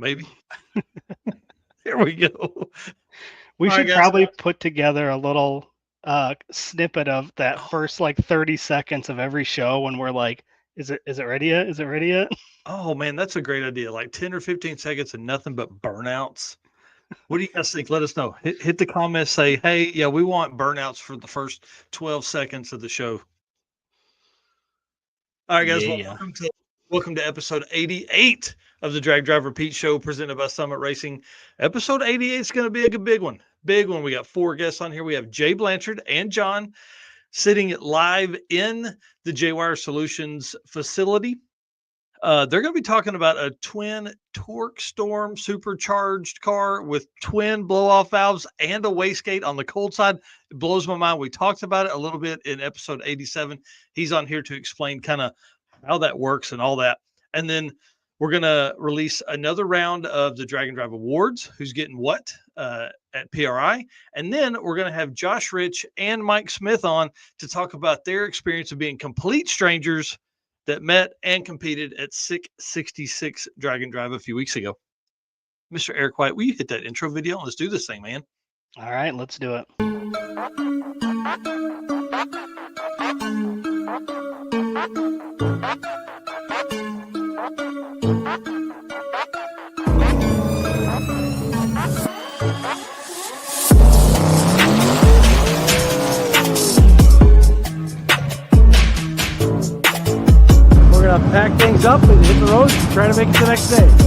maybe. Here we go. We All right, should guys. probably put together a little snippet of that first like 30 seconds of every show when we're like, is it ready yet? Is it ready yet? Oh man, that's a great idea. Like 10 or 15 seconds and nothing but burnouts. What do you guys think? Let us know. Hit the comments. Say, hey, yeah, we want burnouts for the first 12 seconds of the show. All right, guys. Well, Yeah. welcome to episode 88 of the Drag Drive Repeat Show presented by Summit Racing. Episode 88 is going to be a big one. Big one. We got 4 guests on here. We have Jay Blanchard and John sitting live in the JayWire Solutions facility. They're going to be talking about a twin Torque Storm supercharged car with twin blow-off valves and a wastegate on the cold side. It blows my mind. We talked about it a little bit in episode 87. He's on here to explain kind of how that works and all that. And then we're going to release another round of the Drag and Drive Awards, who's getting what at PRI. And then we're going to have Josh Rich and Mike Smith on to talk about their experience of being complete strangers that met and competed at SICK 66 Drag and Drive a few weeks ago. Mr. Eric White, will you hit that intro video? Let's do this thing, man. All right, let's do it. We're going to pack things up and hit the road and try to make it the next day.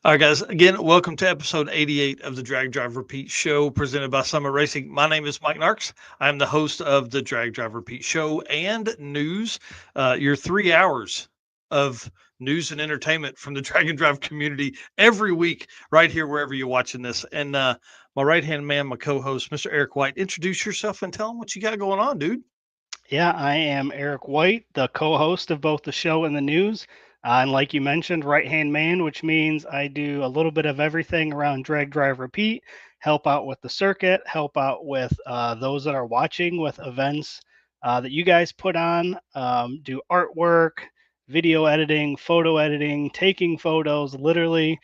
All right, guys. Again, welcome to episode 88 of the Drag Drive Repeat Show presented by Summit Racing. My name is Mike Narks. I am the host of the Drag Drive Repeat Show and news. Your 3 hours of news and entertainment from the Drag and Drive community every week, right here, wherever you're watching this. And my right-hand man, my co-host, Mr. Eric White, introduce yourself and tell them what you got going on, dude. Yeah, I am Eric White, the co-host of both the show and the news. And like you mentioned, right-hand man, which means I do a little bit of everything around Drag Drive Repeat, help out with the circuit, help out with those that are watching with events that you guys put on, do artwork, video editing, photo editing, taking photos, literally.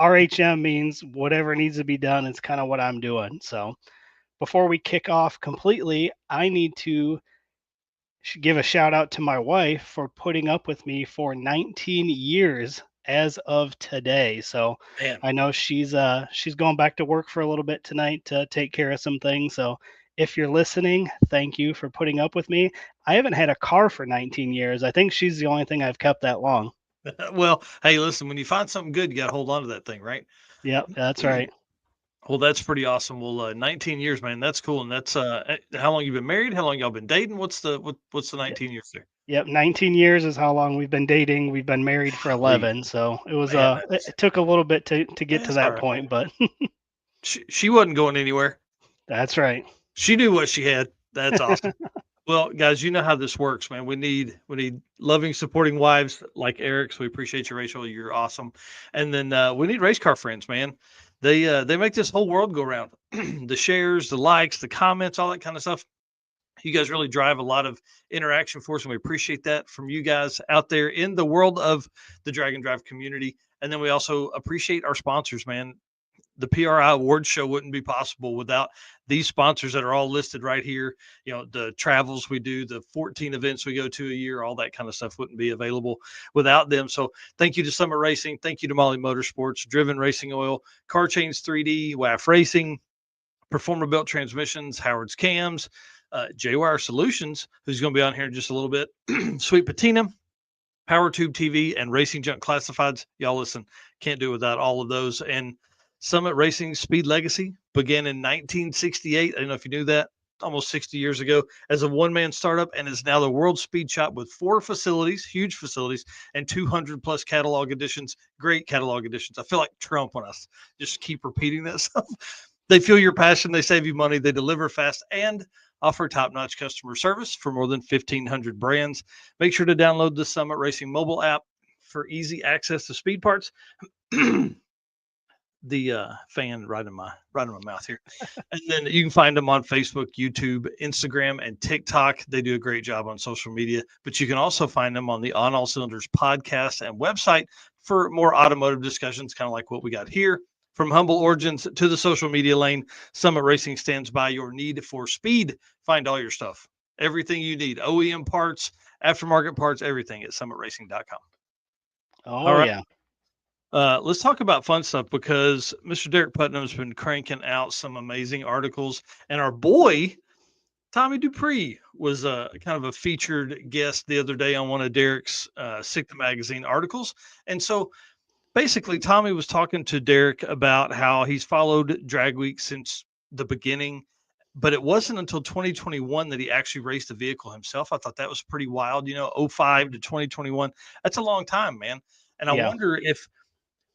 RHM means whatever needs to be done is kind of what I'm doing. So before we kick off completely, I need to give a shout out to my wife for putting up with me for 19 years as of today. So Man. I know she's going back to work for a little bit tonight to take care of some things. So if you're listening, thank you for putting up with me. I haven't had a car for 19 years. I think she's the only thing I've kept that long. Well, hey, listen, when you find something good, you got to hold on to that thing, right? Yep, that's right. Well, that's pretty awesome. Well, 19 years, man. That's cool. And that's how long you been married? How long y'all been dating? What's the 19 years there? Yep, 19 years is how long we've been dating. We've been married for 11, so it was Man, it took a little bit to get to that's that all right. point, but She wasn't going anywhere. that's right. She knew what she had. That's awesome. Well, guys, you know how this works, man. We need loving, supporting wives like Eric's. We appreciate you, Rachel. You're awesome. And then we need race car friends, man. They make this whole world go round. The shares, the likes, the comments, all that kind of stuff. You guys really drive a lot of interaction for us, and we appreciate that from you guys out there in the world of the Drag and Drive community. And then we also appreciate our sponsors, man. The PRI Awards show wouldn't be possible without these sponsors that are all listed right here. You know, the travels we do, the 14 events we go to a year, all that kind of stuff wouldn't be available without them. So thank you to Summit Racing. Thank you to Molly Motorsports, Driven Racing Oil, Car Chains 3D, WAF Racing, Performer Built Transmissions, Howard's Cams, JayWire Solutions, who's going to be on here in just a little bit, Sweet Patina, Power Tube TV, and Racing Junk Classifieds. Y'all listen, can't do without all of those. And Summit Racing Speed Legacy began in 1968. I don't know if you knew that, almost 60 years ago, as a one-man startup, and is now the world's speed shop with 4 facilities, huge facilities, and 200 plus catalog editions. Great catalog editions. I feel like Trump when I just keep repeating that stuff. They feel your passion. They save you money. They deliver fast and offer top-notch customer service for more than 1,500 brands. Make sure to download the Summit Racing mobile app for easy access to speed parts. The fan right in my mouth here. And then you can find them on Facebook, YouTube, Instagram, and TikTok. They do a great job on social media, but you can also find them on the On All Cylinders podcast and website for more automotive discussions, kind of like what we got here. From humble origins to the social media lane, Summit Racing stands by your need for speed. Find all your stuff, everything you need, OEM parts, aftermarket parts, everything at summitracing.com. Oh, all right. yeah. Let's talk about fun stuff because Mr. Derek Putnam has been cranking out some amazing articles, and our boy Tommy Dupree was kind of a featured guest the other day on one of Derek's SICTA magazine articles. And so basically, Tommy was talking to Derek about how he's followed Drag Week since the beginning, but it wasn't until 2021 that he actually raced the vehicle himself. I thought that was pretty wild. 05 to 2021. That's a long time, man. And I wonder if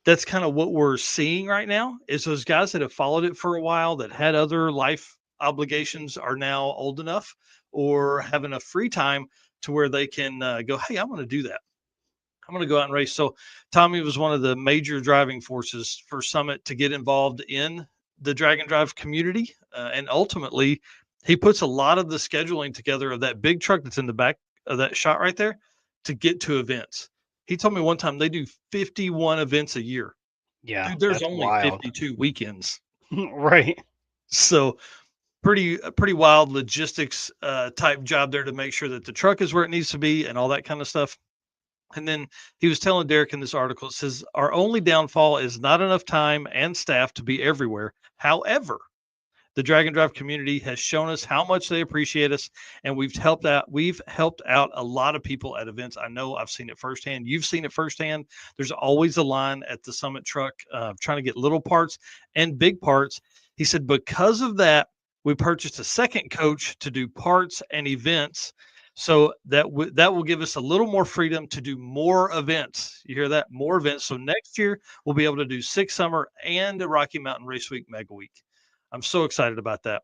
that's kind of what we're seeing right now is those guys that have followed it for a while that had other life obligations are now old enough or have enough free time to where they can go, hey, I'm going to do that. I'm going to go out and race. So Tommy was one of the major driving forces for Summit to get involved in the drag and drive community. And ultimately, he puts a lot of the scheduling together of that big truck that's in the back of that shot right there to get to events. He told me one time they do 51 events a year. Yeah. Dude, there's only wild. 52 weekends. Right. So pretty wild logistics type job there to make sure that the truck is where it needs to be and all that kind of stuff. And then he was telling Derek in this article, it says, our only downfall is not enough time and staff to be everywhere. However, the drag and drive community has shown us how much they appreciate us, and we've helped out a lot of people at events. I know I've seen it firsthand. You've seen it firsthand. There's always a line at the Summit truck trying to get little parts and big parts. He said, because of that, we purchased a second coach to do parts and events. So that will give us a little more freedom to do more events. You hear that? More events. So next year we'll be able to do 6 Summer and a Rocky Mountain Race Week Mega Week. I'm so excited about that.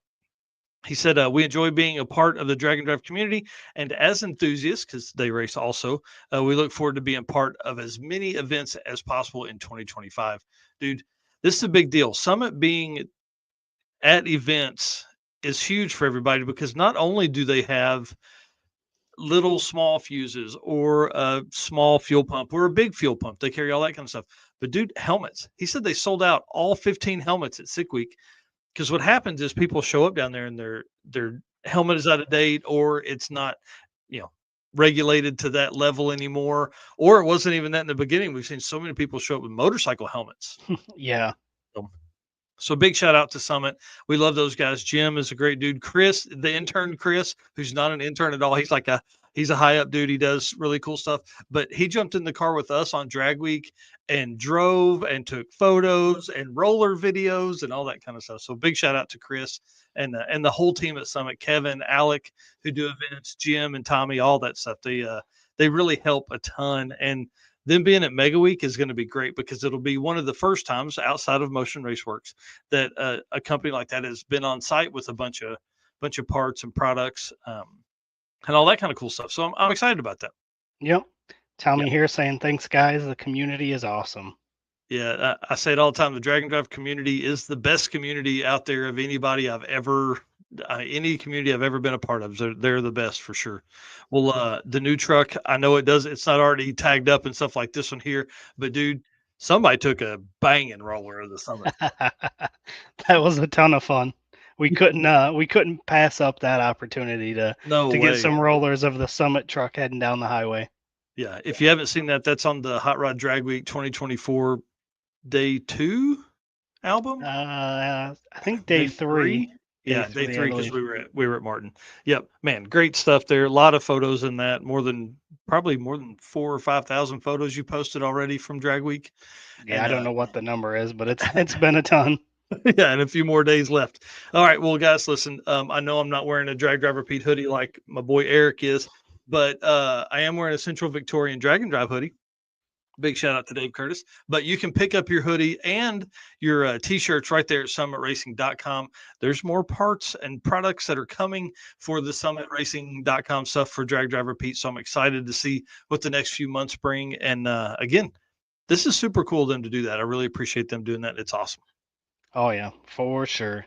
He said, we enjoy being a part of the drag and drive community. And as enthusiasts, because they race also, we look forward to being part of as many events as possible in 2025. Dude, this is a big deal. Summit being at events is huge for everybody because not only do they have little small fuses or a small fuel pump or a big fuel pump. They carry all that kind of stuff. But dude, helmets. He said they sold out all 15 helmets at Sick Week because what happens is people show up down there and their helmet is out of date or it's not, regulated to that level anymore, or it wasn't even that in the beginning. We've seen so many people show up with motorcycle helmets. Yeah. So big shout out to Summit. We love those guys. Jim is a great dude. Chris, the intern Chris, who's not an intern at all. He's a high up dude. He does really cool stuff, but he jumped in the car with us on Drag Week and drove and took photos and roller videos and all that kind of stuff. So big shout out to Chris and the whole team at Summit, Kevin, Alec, who do events, Jim and Tommy, all that stuff. They really help a ton. And them being at Mega Week is going to be great because it'll be one of the first times outside of Motion Raceworks that a company like that has been on site with a bunch of parts and products and all that kind of cool stuff. So I'm excited about that. Yep. Tommy here saying thanks, guys. The community is awesome. Yeah, I say it all the time. The drag and drive community is the best community out there of anybody any community I've ever been a part of. They're the best for sure. Well, the new truck, I know it's not already tagged up and stuff like this one here, but dude, somebody took a banging roller of the Summit. That was a ton of fun. We couldn't pass up that opportunity to get some rollers of the Summit truck heading down the highway. Yeah, if you haven't seen that, that's on the Hot Rod Drag Week 2024 Day 2 album. I think day 3. Yeah, day 3 because we were at Martin. Yep, man, great stuff there. A lot of photos in that, more than probably more than 4,000 or 5,000 photos you posted already from Drag Week. Yeah, And, I don't know what the number is, but it's been a ton. yeah, and a few more days left. All right, well, guys, listen. I know I'm not wearing a Drag Driver Pete hoodie like my boy Eric is, but I am wearing a Central Victorian Drag and Drive hoodie. Big shout out to Dave Curtis. But you can pick up your hoodie and your t-shirts right there at summitracing.com. There's more parts and products that are coming for the summitracing.com stuff for Drag Driver Pete. So I'm excited to see what the next few months bring. And again, this is super cool of them to do that. I really appreciate them doing that. It's awesome. Oh yeah, for sure.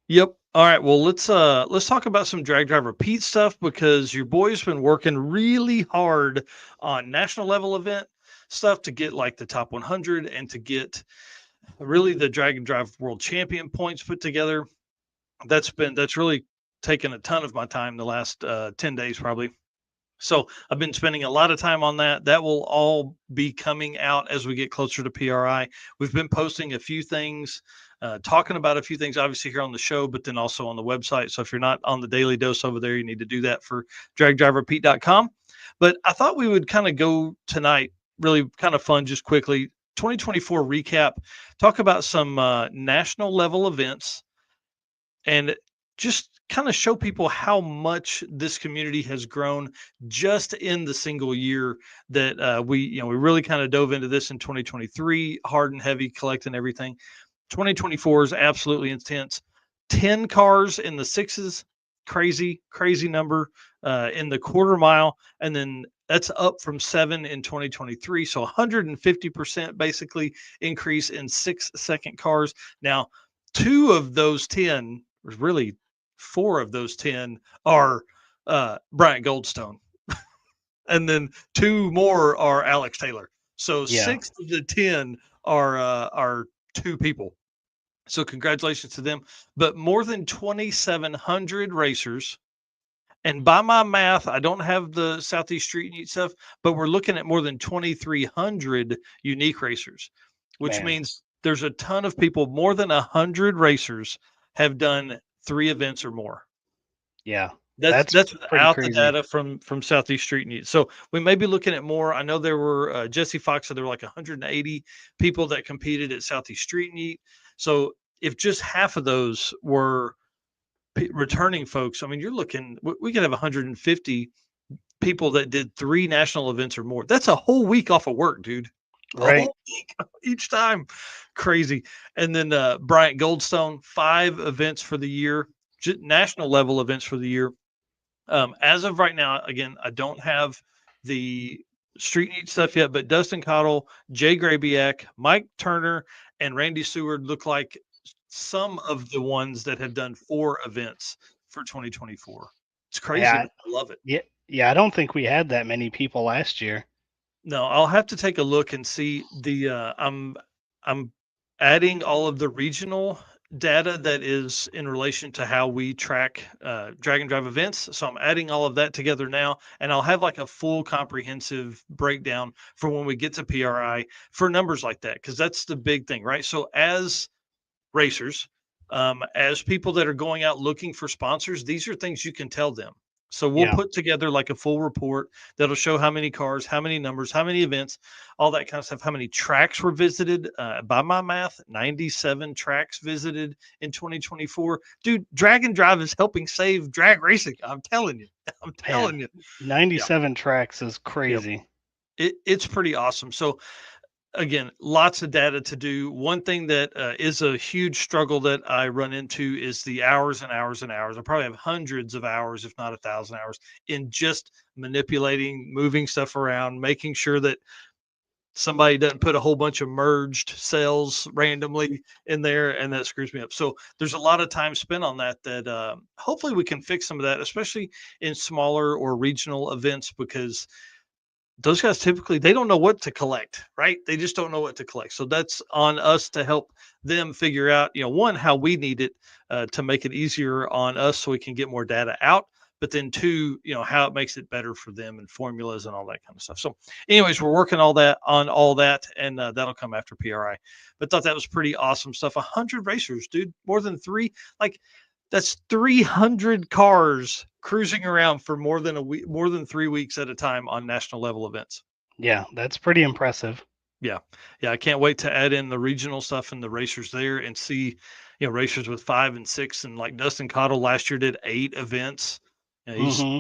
Yep. All right. Well, let's talk about some Drag Driver Pete stuff, because your boy's been working really hard on national level event stuff to get like the top 100 and to get really the Drag and Drive World Champion points put together. That's really taken a ton of my time the last 10 days probably. So I've been spending a lot of time on that. That will all be coming out as we get closer to PRI. We've been posting a few things, talking about a few things, obviously here on the show, but then also on the website. So if you're not on the Daily Dose over there, you need to do that for dragdriverpete.com. But I thought we would kind of go tonight, really kind of fun, just quickly, 2024 recap, talk about some national level events, and just kind of show people how much this community has grown just in the single year that we really kind of dove into this in 2023, hard and heavy, collecting everything. 2024 is absolutely intense. 10 cars in the sixes, crazy number in the quarter mile, and then that's up from 7 in 2023. So 150% basically increase in 6-second cars. Now, 2 of those 10, really 4 of those 10 are Bryant Goldstone. And then 2 more are Alex Taylor. So 6 of the 10 are 2 people. So congratulations to them. But more than 2,700 racers. And by my math, I don't have the Southeast Street Meet stuff, but we're looking at more than 2,300 unique racers, which means there's a ton of people. More than 100 racers have done 3 events or more. Yeah. That's without the data from Southeast Street Meet. So we may be looking at more. I know there were Jesse Fox said there were like 180 people that competed at Southeast Street Meet. So if just half of those were returning folks, I mean, you're looking, we could have 150 people that did 3 national events or more. That's a whole week off of work, dude. Right. A whole week each time. Crazy. And then Bryant Goldstone, 5 events for the year, national level events for the year. As of right now, again, I don't have the Street Meet stuff yet, but Dustin Cottle, Jay Grabiak, Mike Turner, and Randy Seward look like some of the ones that have done 4 events for 2024. It's crazy. Yeah, I love it. Yeah, I don't think we had that many people last year. No, I'll have to take a look and see the I'm adding all of the regional data that is in relation to how we track drag and drive events. So I'm adding all of that together now, and I'll have like a full comprehensive breakdown for when we get to PRI for numbers like that, because that's the big thing, right? So as racers, as people that are going out looking for sponsors, these are things you can tell them. So we'll put together like a full report that'll show how many cars, how many numbers, how many events, all that kind of stuff, how many tracks were visited. By my math, 97 tracks visited in 2024. Dude, drag and drive is helping save drag racing. I'm telling you. 97 tracks is crazy. Yep. It's pretty awesome. So again, lots of data to do. One thing that is a huge struggle that I run into is the hours and hours and hours. I probably have hundreds of hours, if not 1,000 hours, in just manipulating, moving stuff around, making sure that somebody doesn't put a whole bunch of merged cells randomly in there, and that screws me up. So there's a lot of time spent on that hopefully we can fix some of that, especially in smaller or regional events, because those guys typically, they don't know what to collect, right? They just don't know what to collect. So that's on us to help them figure out, one, how we need it to make it easier on us so we can get more data out. But then 2, how it makes it better for them and formulas and all that kind of stuff. So anyways, we're working on all that, and that'll come after PRI. But thought that was pretty awesome stuff. 100 racers, dude, more than 3. Like, That's 300 cars cruising around for more than a week, more than 3 weeks at a time on national level events. Yeah, that's pretty impressive. Yeah. Yeah. I can't wait to add in the regional stuff and the racers there and see, racers with 5 and 6. And like Dustin Cottle last year did 8 events. Yeah,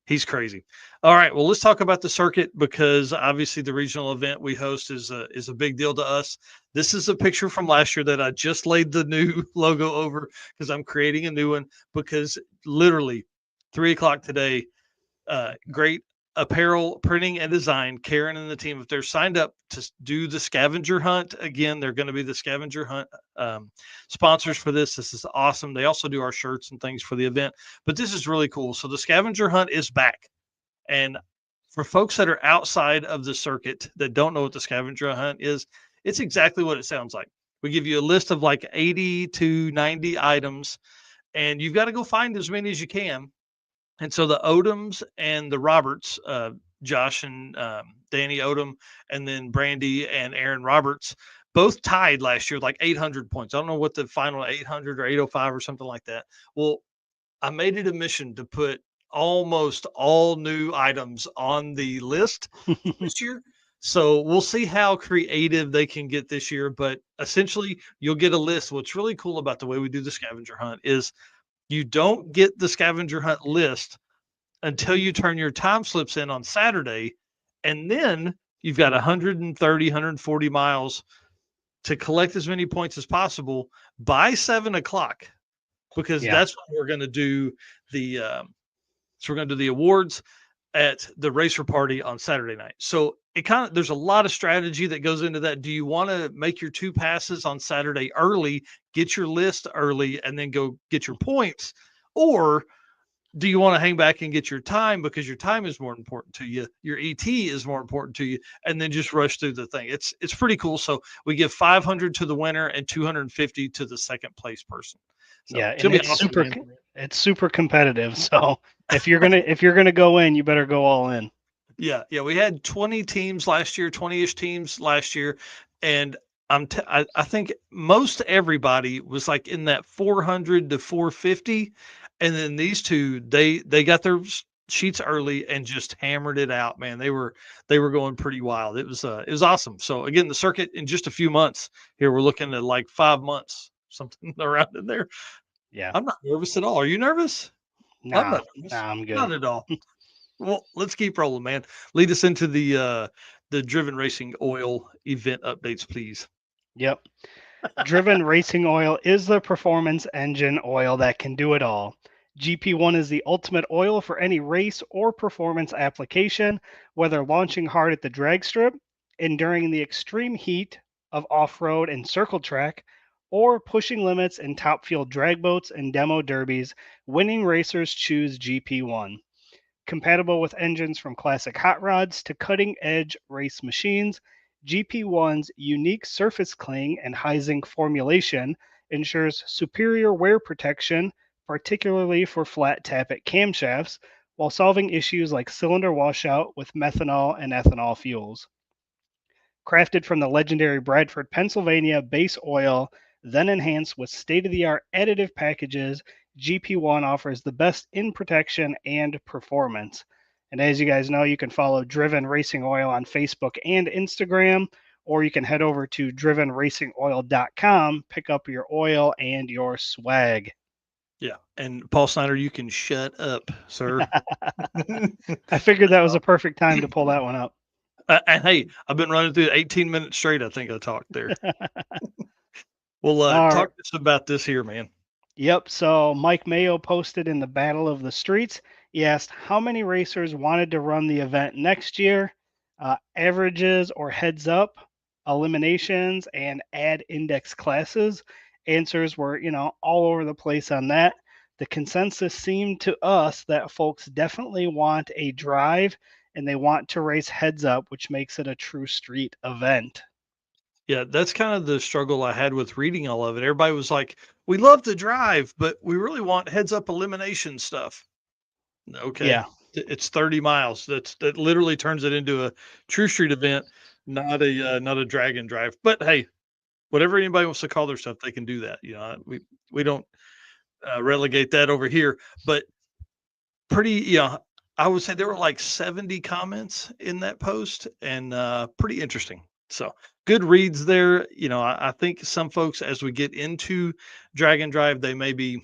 he's crazy. All right. Well, let's talk about the circuit because obviously the regional event we host is a big deal to us. This is a picture from last year that I just laid the new logo over because I'm creating a new one because literally 3:00 today, great apparel printing and design. Karen and the team, if they're signed up to do the scavenger hunt again, they're going to be the scavenger hunt sponsors for this. This is awesome. They also do our shirts and things for the event, but this is really cool. So the scavenger hunt is back. And for folks that are outside of the circuit that don't know what the scavenger hunt is, it's exactly what it sounds like. We give you a list of like 80 to 90 items, and you've got to go find as many as you can. And so the Odoms and the Roberts, Josh and Danny Odom, and then Brandy and Aaron Roberts, both tied last year, like 800 points. I don't know what the final 800 or 805 or something like that. Well, I made it a mission to put almost all new items on the list this year. So we'll see how creative they can get this year. But essentially, you'll get a list. What's really cool about the way we do the scavenger hunt is you don't get the scavenger hunt list until you turn your time slips in on Saturday. And then you've got 130, 140 miles to collect as many points as possible by 7:00 because that's when we're going to do the awards at the racer party on Saturday night. So there's a lot of strategy that goes into that. Do you want to make your 2 passes on Saturday early, get your list early, and then go get your points? Or do you want to hang back and get your time because your time is more important to you? Your ET is more important to you, and then just rush through the thing. It's pretty cool. So we give 500 to the winner and 250 to the second place person. So yeah, and it's super competitive. So if you're gonna go in, you better go all in. Yeah, we had 20 teams last year, 20-ish teams last year, and I think most everybody was like in that 400 to 450, and then these two they got their sheets early and just hammered it out. Man, they were going pretty wild. It was awesome. So again, the circuit in just a few months here, we're looking at like 5 months, something around in there. Yeah, I'm not nervous at all. Are you nervous? Nah, I'm good. Not at all. Well, let's keep rolling, man. Lead us into the Driven Racing Oil event updates, please. Yep. Driven Racing Oil is the performance engine oil that can do it all. GP1 is the ultimate oil for any race or performance application, whether launching hard at the drag strip, enduring the extreme heat of off-road and circle track, or pushing limits in top field drag boats and demo derbies. Winning racers choose GP1. Compatible with engines from classic hot rods to cutting-edge race machines, GP1's unique surface cling and high zinc formulation ensures superior wear protection, particularly for flat tappet camshafts, while solving issues like cylinder washout with methanol and ethanol fuels. Crafted from the legendary Bradford, Pennsylvania base oil, then enhanced with state-of-the-art additive packages, GP1 offers the best in protection and performance. And as you guys know, you can follow Driven Racing Oil on Facebook and Instagram, or you can head over to drivenracingoil.com, pick up your oil and your swag. Yeah. And Paul Snyder, you can shut up, sir. I figured that was a perfect time to pull that one up. And hey, I've been running through 18 minutes straight. I think I talked there. Well, talk to us about this here, man. Yep. So Mike Mayo posted in the Battle of the Streets. He asked how many racers wanted to run the event next year, averages or heads up, eliminations, and add index classes. Answers were, all over the place on that. The consensus seemed to us that folks definitely want a drive and they want to race heads up, which makes it a true street event. Yeah, that's kind of the struggle I had with reading all of it. Everybody was like, we love the drive, but we really want heads up elimination stuff. Okay. Yeah. It's 30 miles. That literally turns it into a true street event, not a drag and drive. But hey, whatever anybody wants to call their stuff, they can do that. We don't relegate that over here. But pretty, I would say there were like 70 comments in that post, and pretty interesting. So good reads there. I think some folks, as we get into drag and drive, they maybe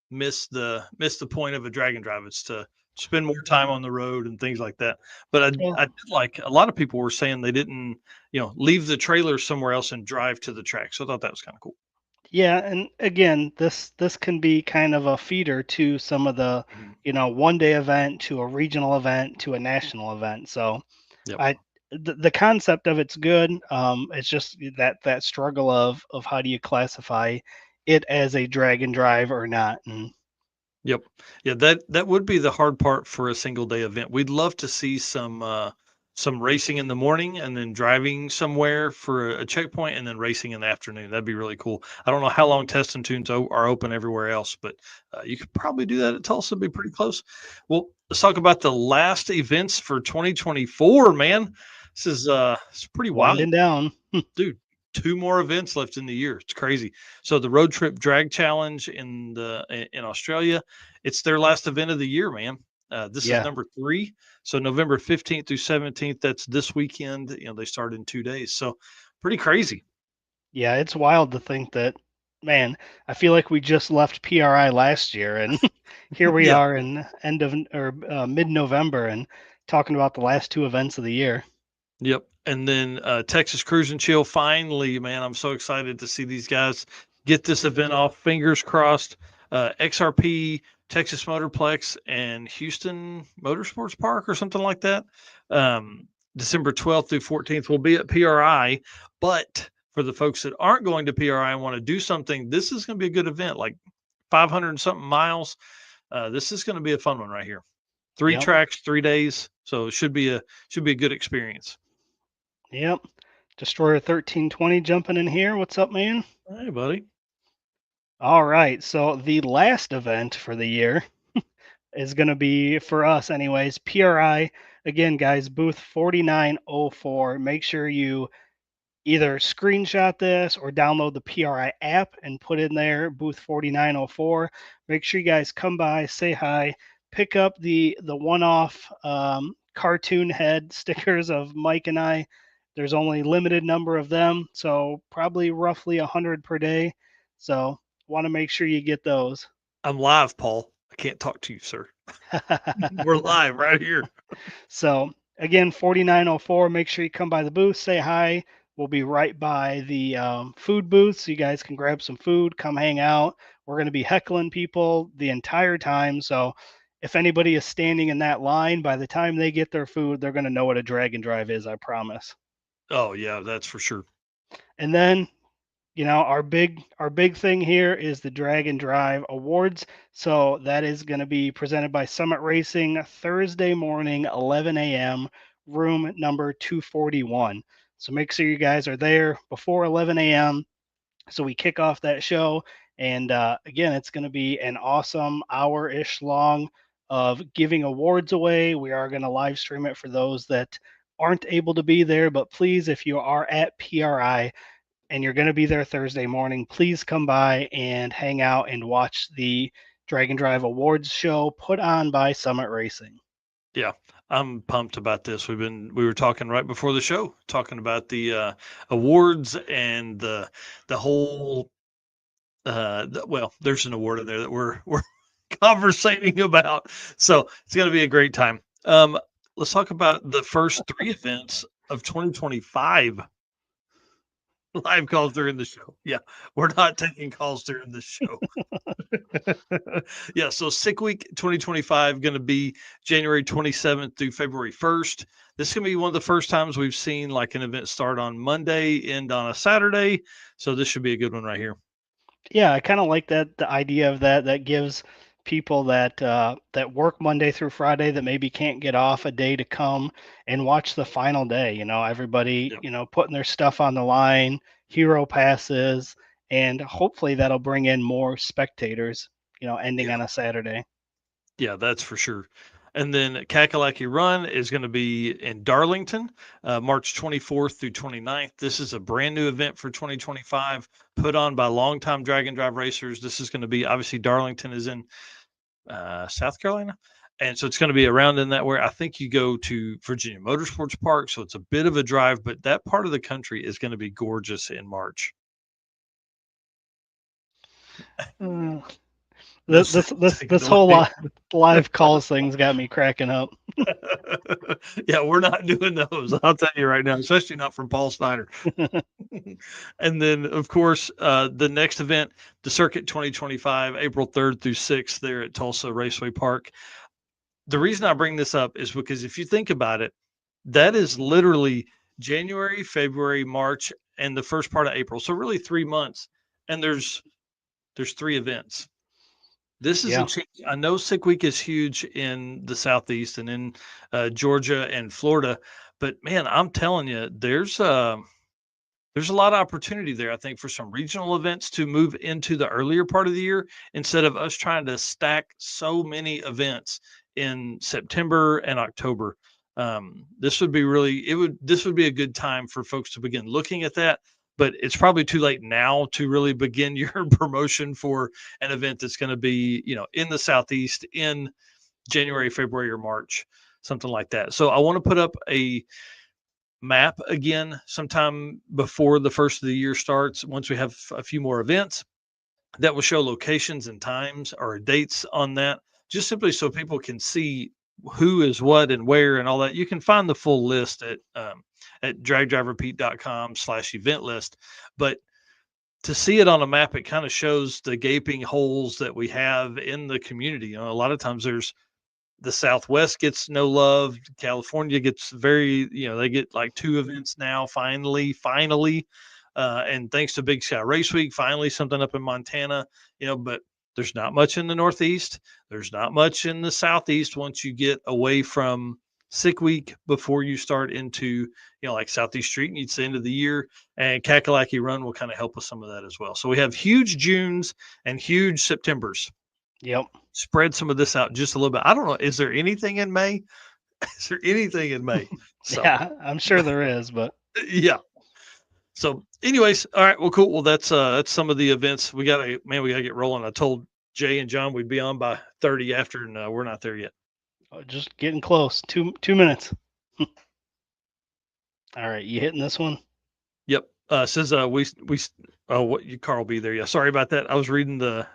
miss the point of a drag and drive. It's to spend more time on the road and things like that. But I did like, a lot of people were saying they didn't, leave the trailer somewhere else and drive to the track. So I thought that was kind of cool. Yeah, and again, this can be kind of a feeder to some of the, one day event, to a regional event, to a national event. So Yep. the concept of it's good. It's just that struggle of how do you classify it as a drag and drive or not. And Yep. Yeah, that would be the hard part for a single day event. We'd love to see some racing in the morning and then driving somewhere for a checkpoint and then racing in the afternoon. That'd be really cool. I don't know how long test and tunes are open everywhere else, but you could probably do that at Tulsa. It'd be pretty close. Well, let's talk about the last events for 2024, man. This is it's pretty wild. winding down. Dude, 2 more events left in the year. It's crazy. So the Road Trip Drag Challenge in Australia, it's their last event of the year, man. This is number 3. So November 15th through 17th, that's this weekend. They start in 2 days. So pretty crazy. Yeah, it's wild to think that, man, I feel like we just left PRI last year and here we Yeah. are in end of or mid-November and talking about the last 2 events of the year. Yep. And then Texas Cruise and Chill, finally, man, I'm so excited to see these guys get this event off. Fingers crossed. XRP, Texas Motorplex, and Houston Motorsports Park or something like that. December 12th through 14th will be at PRI. But for the folks that aren't going to PRI and want to do something, this is going to be a good event, like 500 and something miles. This is going to be a fun one right here. 3 tracks, 3 days. So it should be a good experience. Yep. Destroyer 1320 jumping in here. What's up, man? Hey, buddy. All right. So the last event for the year is going to be, for us anyways, PRI. Again, guys, booth 4904. Make sure you either screenshot this or download the PRI app and put in there booth 4904. Make sure you guys come by, say hi, pick up the one-off cartoon head stickers of Mike and I. There's only limited number of them, so probably roughly 100 per day. So want to make sure you get those. I'm live, Paul. I can't talk to you, sir. We're live right here. So again, 4904. Make sure you come by the booth, say hi. We'll be right by the food booth, so you guys can grab some food, come hang out. We're going to be heckling people the entire time. So if anybody is standing in that line, by the time they get their food, they're going to know what a drag and drive is, I promise. Oh, yeah, that's for sure. And then, our big thing here is the Drag and Drive Awards. So that is going to be presented by Summit Racing Thursday morning, 11 a.m., room number 241. So make sure you guys are there before 11 a.m. So we kick off that show. And again, it's going to be an awesome hour-ish long of giving awards away. We are going to live stream it for those that aren't able to be there. But please, if you are at PRI and you're going to be there Thursday morning, please come by and hang out and watch the Drag and Drive Awards show put on by Summit Racing. Yeah, I'm pumped about this. We were talking right before the show, talking about the awards and the whole. Well, there's an award in there that we're conversating about, so it's going to be a great time. Let's talk about the first 3 events of 2025. Live calls during the show. Yeah, we're not taking calls during the show. Yeah, so Sick Week 2025 going to be January 27th through February 1st. This is going to be one of the first times we've seen like an event start on Monday, end on a Saturday. So this should be a good one right here. Yeah, I kind of like the idea of that. That gives people that work Monday through Friday that maybe can't get off a day to come and watch the final day. Everybody, putting their stuff on the line, hero passes, and hopefully that'll bring in more spectators, ending on a Saturday. Yeah, that's for sure. And then Kakalaki Run is going to be in Darlington, March 24th through 29th. This is a brand new event for 2025, put on by longtime drag and drive racers. This is going to be, obviously, Darlington is in South Carolina. And so it's going to be around in that where I think you go to Virginia Motorsports Park. So it's a bit of a drive, but that part of the country is going to be gorgeous in March. This whole live calls thing's got me cracking up. Yeah, we're not doing those. I'll tell you right now, especially not from Paul Snyder. And then, of course, the next event, the Circuit 2025, April 3rd through 6th there at Tulsa Raceway Park. The reason I bring this up is because if you think about it, that is literally January, February, March, and the first part of April. So really 3 months, and there's 3 events. This is I know Sick Week is huge in the Southeast and in Georgia and Florida, but man, I'm telling you, there's a lot of opportunity there, I think, for some regional events to move into the earlier part of the year instead of us trying to stack so many events in September and October. This would be a good time for folks to begin looking at that. But it's probably too late now to really begin your promotion for an event that's going to be, in the Southeast in January, February, or March, something like that. So I want to put up a map again sometime before the first of the year starts, once we have a few more events that will show locations and times or dates on that, just simply so people can see who is what and where and all that. You can find the full list at dragdriverpete.com/event list. But to see it on a map, it kind of shows the gaping holes that we have in the community. A lot of times there's the Southwest gets no love. California gets they get like 2 events now, finally. And thanks to Big Sky Race Week, finally something up in Montana, but there's not much in the Northeast. There's not much in the Southeast once you get away from Sick Week before you start into, like Southeast Street needs the end of the year, and Kakalaki Run will kind of help with some of that as well. So we have huge Junes and huge Septembers. Yep. Spread some of this out just a little bit. I don't know. Is there anything in May? Is there anything in May? So, yeah, I'm sure there is, but yeah. So anyways, all right, well, cool. Well, that's some of the events. We gotta get rolling. I told Jay and John we'd be on by 30 after, and we're not there yet. Just getting close. 2 minutes. All right, you hitting this one? Yep. Says Carl be there. Yeah. Sorry about that. I was reading the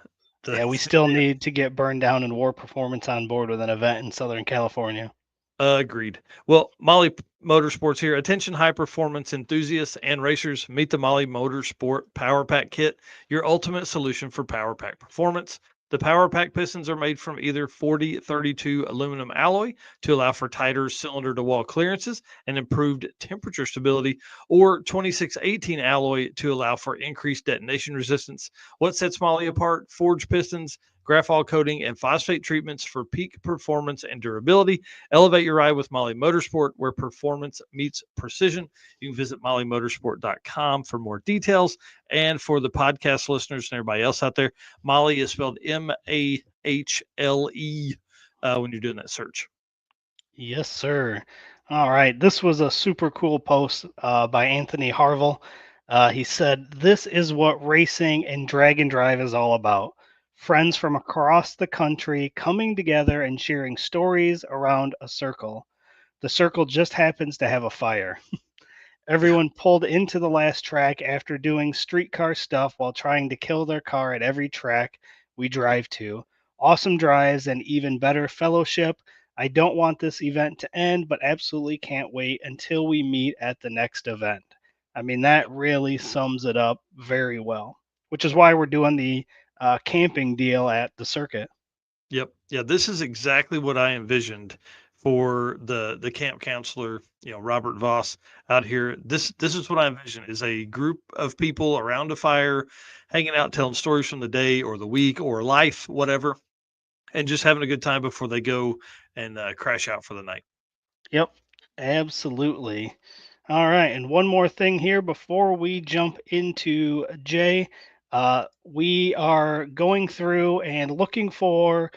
yeah, we still need to get Burned Down and War Performance on board with an event in Southern California. Agreed. Well, Molly Motorsports here. Attention high performance enthusiasts and racers. Meet the Molly Motorsport Power Pack Kit, your ultimate solution for Power Pack performance. The Power Pack pistons are made from either 4032 aluminum alloy to allow for tighter cylinder to wall clearances and improved temperature stability, or 2618 alloy to allow for increased detonation resistance. What sets Molly apart? Forged pistons, graphol coating, and phosphate treatments for peak performance and durability. Elevate your ride with Molly Motorsport, where performance meets precision. You can visit mollymotorsport.com for more details. And for the podcast listeners and everybody else out there, Molly is spelled Mahle when you're doing that search. Yes, sir. All right. This was a super cool post by Anthony Harville. He said, "This is what racing and drag and drive is all about. Friends from across the country coming together and sharing stories around a circle. The circle just happens to have a fire. Everyone pulled into the last track after doing streetcar stuff while trying to kill their car at every track we drive to. Awesome drives and even better fellowship. I don't want this event to end, but absolutely can't wait until we meet at the next event." I mean, that really sums it up very well, which is why we're doing the camping deal at the circuit. Yep. Yeah, this is exactly what I envisioned for the camp counselor, Robert Voss out here. This is what I envision, is a group of people around a fire, hanging out, telling stories from the day or the week or life, whatever, and just having a good time before they go and crash out for the night. Yep, absolutely. All right, and one more thing here before we jump into Jay. We are going through and looking for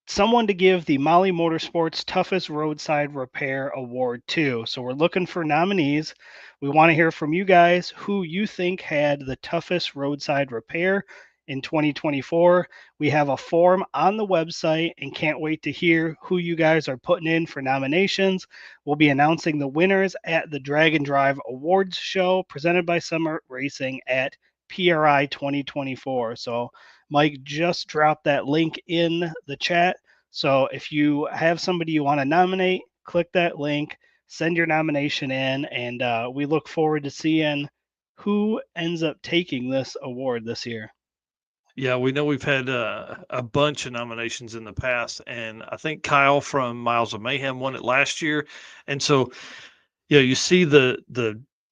someone to give the Molly Motorsports Toughest Roadside Repair Award to. So we're looking for nominees. We want to hear from you guys who you think had the toughest roadside repair in 2024. We have a form on the website and can't wait to hear who you guys are putting in for nominations. We'll be announcing the winners at the Drag and Drive Awards show presented by Summit Racing at PRI 2024. So Mike just dropped that link in the chat. So if you have somebody you want to nominate, click that link, send your nomination in, and we look forward to seeing who ends up taking this award this year. Yeah, we know we've had a bunch of nominations in the past, and I think Kyle from Miles of Mayhem won it last year. And so, yeah, you see the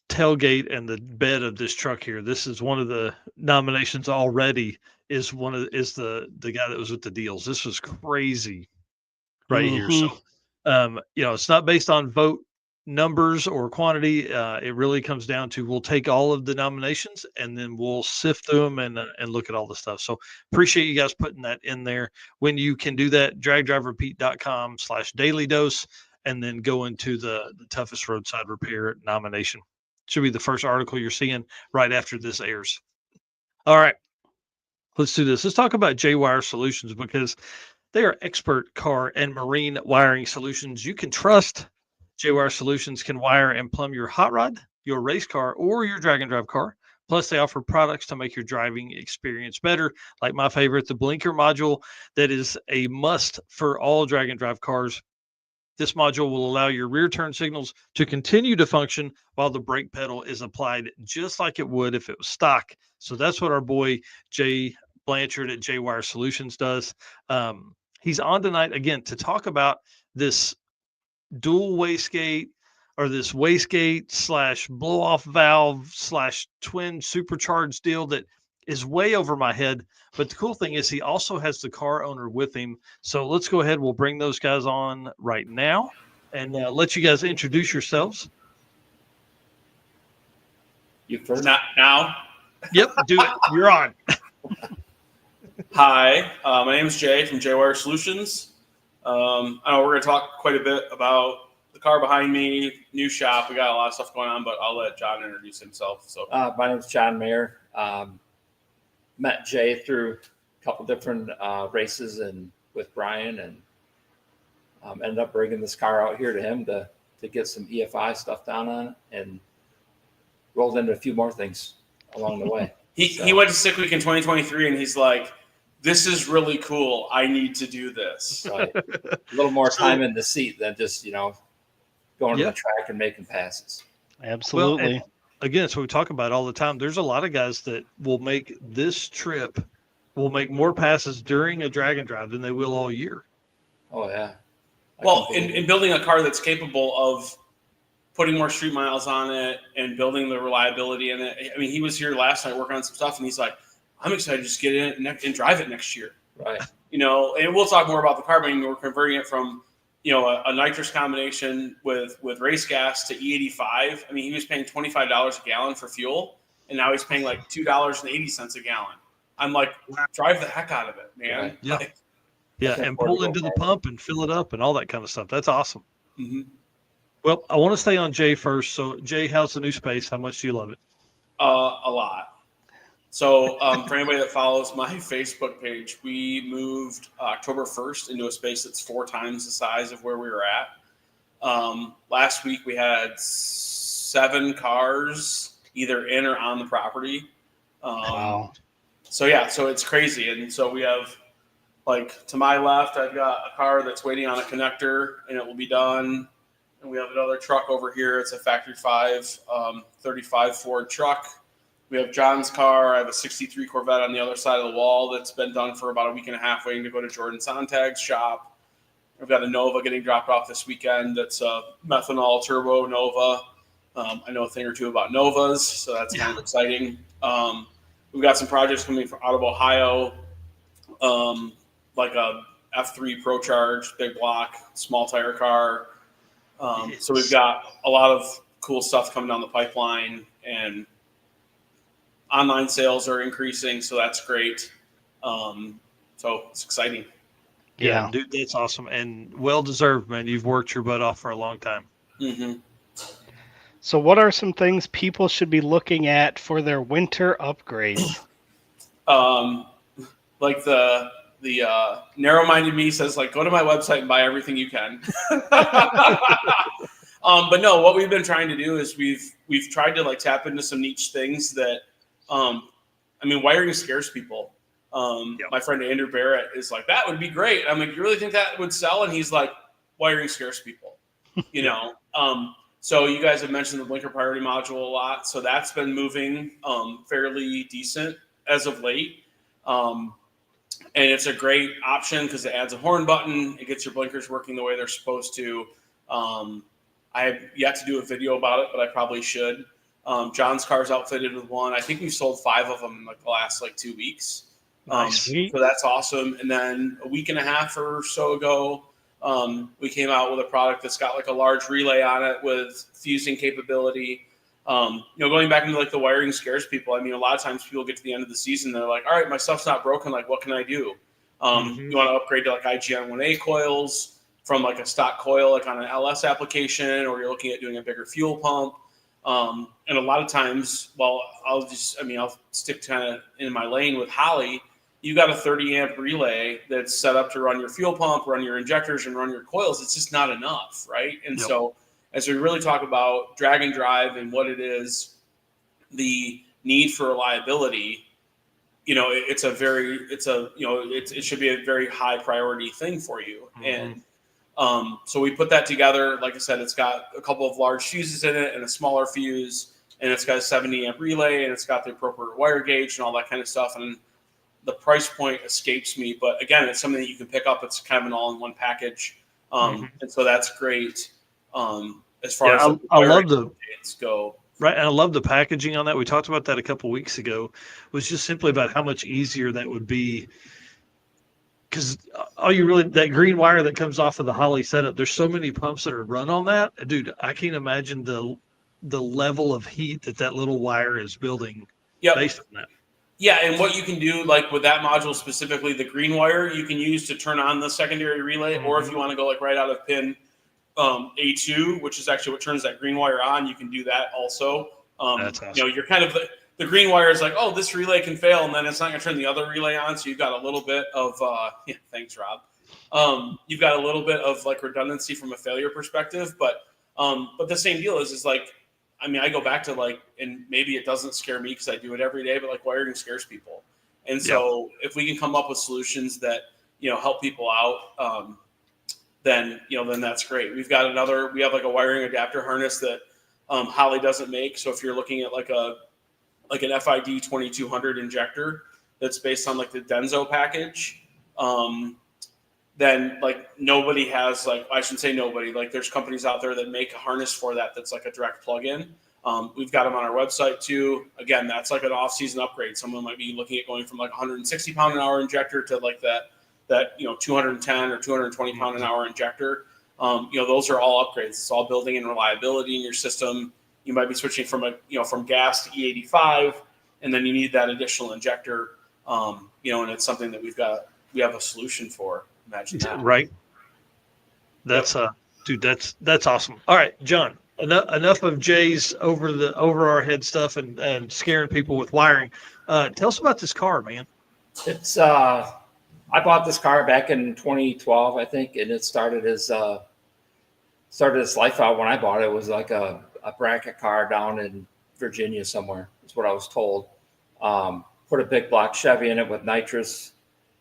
tailgate and the bed of this truck here. This is one of the nominations already. Is the guy that was with the deals. This was crazy right here. So, it's not based on vote numbers or quantity. It really comes down to we'll take all of the nominations and then we'll sift through them and look at all the stuff. So appreciate you guys putting that in there. When you can do that, dragdriverepeat.com/daily dose, and then go into the toughest roadside repair nomination. Should be the first article you're seeing right after this airs. All right, let's do this. Let's talk about JayWire Solutions, because they are expert car and marine wiring solutions you can trust. JayWire Solutions can wire and plumb your hot rod, your race car, or your drag and drive car. Plus, they offer products to make your driving experience better, like my favorite, the blinker module that is a must for all drag and drive cars. This module will allow your rear turn signals to continue to function while the brake pedal is applied, just like it would if it was stock. So that's what our boy Jay Blanchard at JayWire Solutions does. He's on tonight again to talk about this dual wastegate, or this wastegate / blow-off valve / twin supercharged deal that is way over my head. But the cool thing is he also has the car owner with him. So let's go ahead. We'll bring those guys on right now and let you guys introduce yourselves. You first? Not now? Yep, do it. You're on. Hi, my name is Jay from JayWire Solutions. I know we're going to talk quite a bit about the car behind me, new shop. We got a lot of stuff going on, but I'll let John introduce himself. So, my name is John Maher. Met Jay through a couple different races and with Brian, and ended up bringing this car out here to him to get some EFI stuff down on it, and rolled into a few more things along the way. He went to Sick Week in 2023, and he's like, this is really cool. I need to do this. Right. A little more time in the seat than just, going to the track and making passes. Absolutely. Well, again, it's what we talk about all the time. There's a lot of guys that will make this trip, will make more passes during a drag and drive than they will all year. Oh, yeah. Well, in building a car that's capable of putting more street miles on it and building the reliability in it. I mean, he was here last night working on some stuff, and he's like, I'm excited to just get in it and drive it next year. Right. And we'll talk more about the car. I mean, we're converting it from, a nitrous combination with race gas to E85. I mean, he was paying $25 a gallon for fuel, and now he's paying like $2.80 a gallne. I'm like, drive the heck out of it, man. Right. Yeah. Yeah, and pull into the pump and fill it up and all that kind of stuff. That's awesome. Mm-hmm. Well, I want to stay on Jay first. So, Jay, how's the new space? How much do you love it? A lot. So for anybody that follows my Facebook page, we moved October 1st into a space that's 4 times the size of where we were at. Last week we had 7 cars either in or on the property. Wow. So it's crazy. And so we have, like, to my left, I've got a car that's waiting on a connector and it will be done. And we have another truck over here. It's a Factory 5 35 Ford truck. We have John's car. I have a 63 Corvette on the other side of the wall that's been done for about a week and a half, waiting to go to Jordan Sontag's shop. I've got a Nova getting dropped off this weekend. That's a methanol turbo Nova. I know a thing or two about Novas, so that's kind of exciting. We've got some projects coming from out of Ohio, like a F3 Pro Charge, big block, small tire car. So we've got a lot of cool stuff coming down the pipeline, and online sales are increasing, so that's great. So it's exciting. Yeah. dude, that's awesome and well deserved, man. You've worked your butt off for a long time. Mm-hmm. So what are some things people should be looking at for their winter upgrades? Like the narrow-minded me says, like, go to my website and buy everything you can. But no, what we've been trying to do is we've tried to like tap into some niche things that, I mean, wiring scares people. My friend Andrew Barrett is like, that would be great. I'm like, you really think that would sell? And he's like, wiring scares people, you know? So you guys have mentioned the blinker priority module a lot. So that's been moving fairly decent as of late. And it's a great option because it adds a horn button. It gets your blinkers working the way they're supposed to. I have yet to do a video about it, but I probably should. John's car's outfitted with one. I think we've sold 5 of them in like the last like 2 weeks. Nice. So that's awesome. And then a week and a half or so ago, we came out with a product that's got like a large relay on it with fusing capability. Going back into like the wiring scares people. I mean, a lot of times people get to the end of the season, they're like, all right, my stuff's not broken. Like, what can I do? You want to upgrade to like IGN-1A coils from like a stock coil, like on an LS application, or you're looking at doing a bigger fuel pump. And a lot of times, well, I'll stick kind of in my lane with Holly. You got a 30 amp relay that's set up to run your fuel pump, run your injectors, and run your coils. It's just not enough, right? And so as we really talk about drag and drive and what it is, the need for reliability, it should be a very high priority thing for you. And so we put that together. Like I said, it's got a couple of large fuses in it and a smaller fuse, and it's got a 70 amp relay, and it's got the appropriate wire gauge and all that kind of stuff. And the price point escapes me, but again, it's something that you can pick up. It's kind of an all-in-one package. And so that's great. As far as I love the go. Right, and I love the packaging on that. We talked about that a couple of weeks ago. It was just simply about how much easier that would be. Because that green wire that comes off of the Holly setup, there's so many pumps that are run on that. Dude, I can't imagine the level of heat that little wire is building based on that. Yeah, and what you can do, like with that module specifically, the green wire you can use to turn on the secondary relay, or if you want to go like right out of pin A2, which is actually what turns that green wire on, you can do that also. That's awesome. You're kind of the green wire is like, oh, this relay can fail, and then it's not going to turn the other relay on, so you've got a little bit of thanks, Rob. You've got a little bit of like redundancy from a failure perspective, but the same deal is like, I mean, I go back to like, and maybe it doesn't scare me because I do it every day, but like wiring scares people. And so if we can come up with solutions that, help people out, then that's great. We have like a wiring adapter harness that Holly doesn't make. So if you're looking at like an FID 2200 injector that's based on like the Denso package, then like nobody has like, I shouldn't say nobody, like there's companies out there that make a harness for that's like a direct plug-in. We've got them on our website too. Again, that's like an off-season upgrade. Someone might be looking at going from like 160 pound an hour injector to like that 210 or 220 pound an hour injector. Those are all upgrades. It's all building in reliability in your system. You might be switching from from gas to E85, and then you need that additional injector. And it's something that we have a solution for. Imagine that. Right. That's dude, that's awesome. All right, John, enough of Jay's over our head stuff and scaring people with wiring. Tell us about this car, man. It's I bought this car back in 2012, I think, and it started its life out when I bought it. It was like a bracket car down in Virginia somewhere. That's what I was told. Put a big block Chevy in it with nitrous,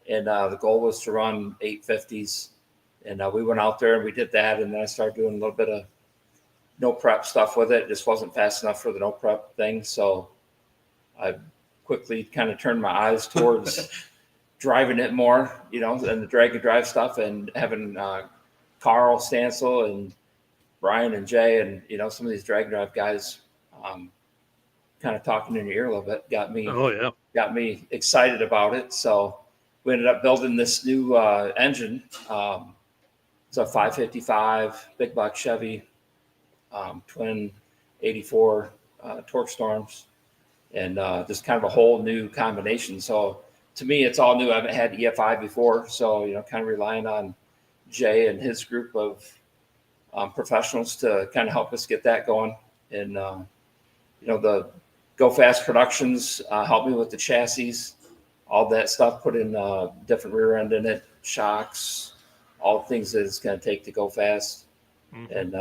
and the goal was to run 850s. And we went out there and we did that, and then I started doing a little bit of no prep stuff with it. It just wasn't fast enough for the no prep thing, so I quickly kind of turned my eyes towards driving it more, and the drag and drive stuff, and having Carl Stansel and Brian and Jay and some of these drag and drive guys kind of talking in your ear a little bit got me excited about it. So we ended up building this new engine. It's a 555 big block Chevy, twin 84 torque storms, and just kind of a whole new combination. So to me, it's all new. I haven't had EFI before, so kind of relying on Jay and his group of professionals to kind of help us get that going. And the Go Fast Productions helped me with the chassis, all that stuff. Put in different rear end in it, shocks, all the things that it's going to take to go fast. And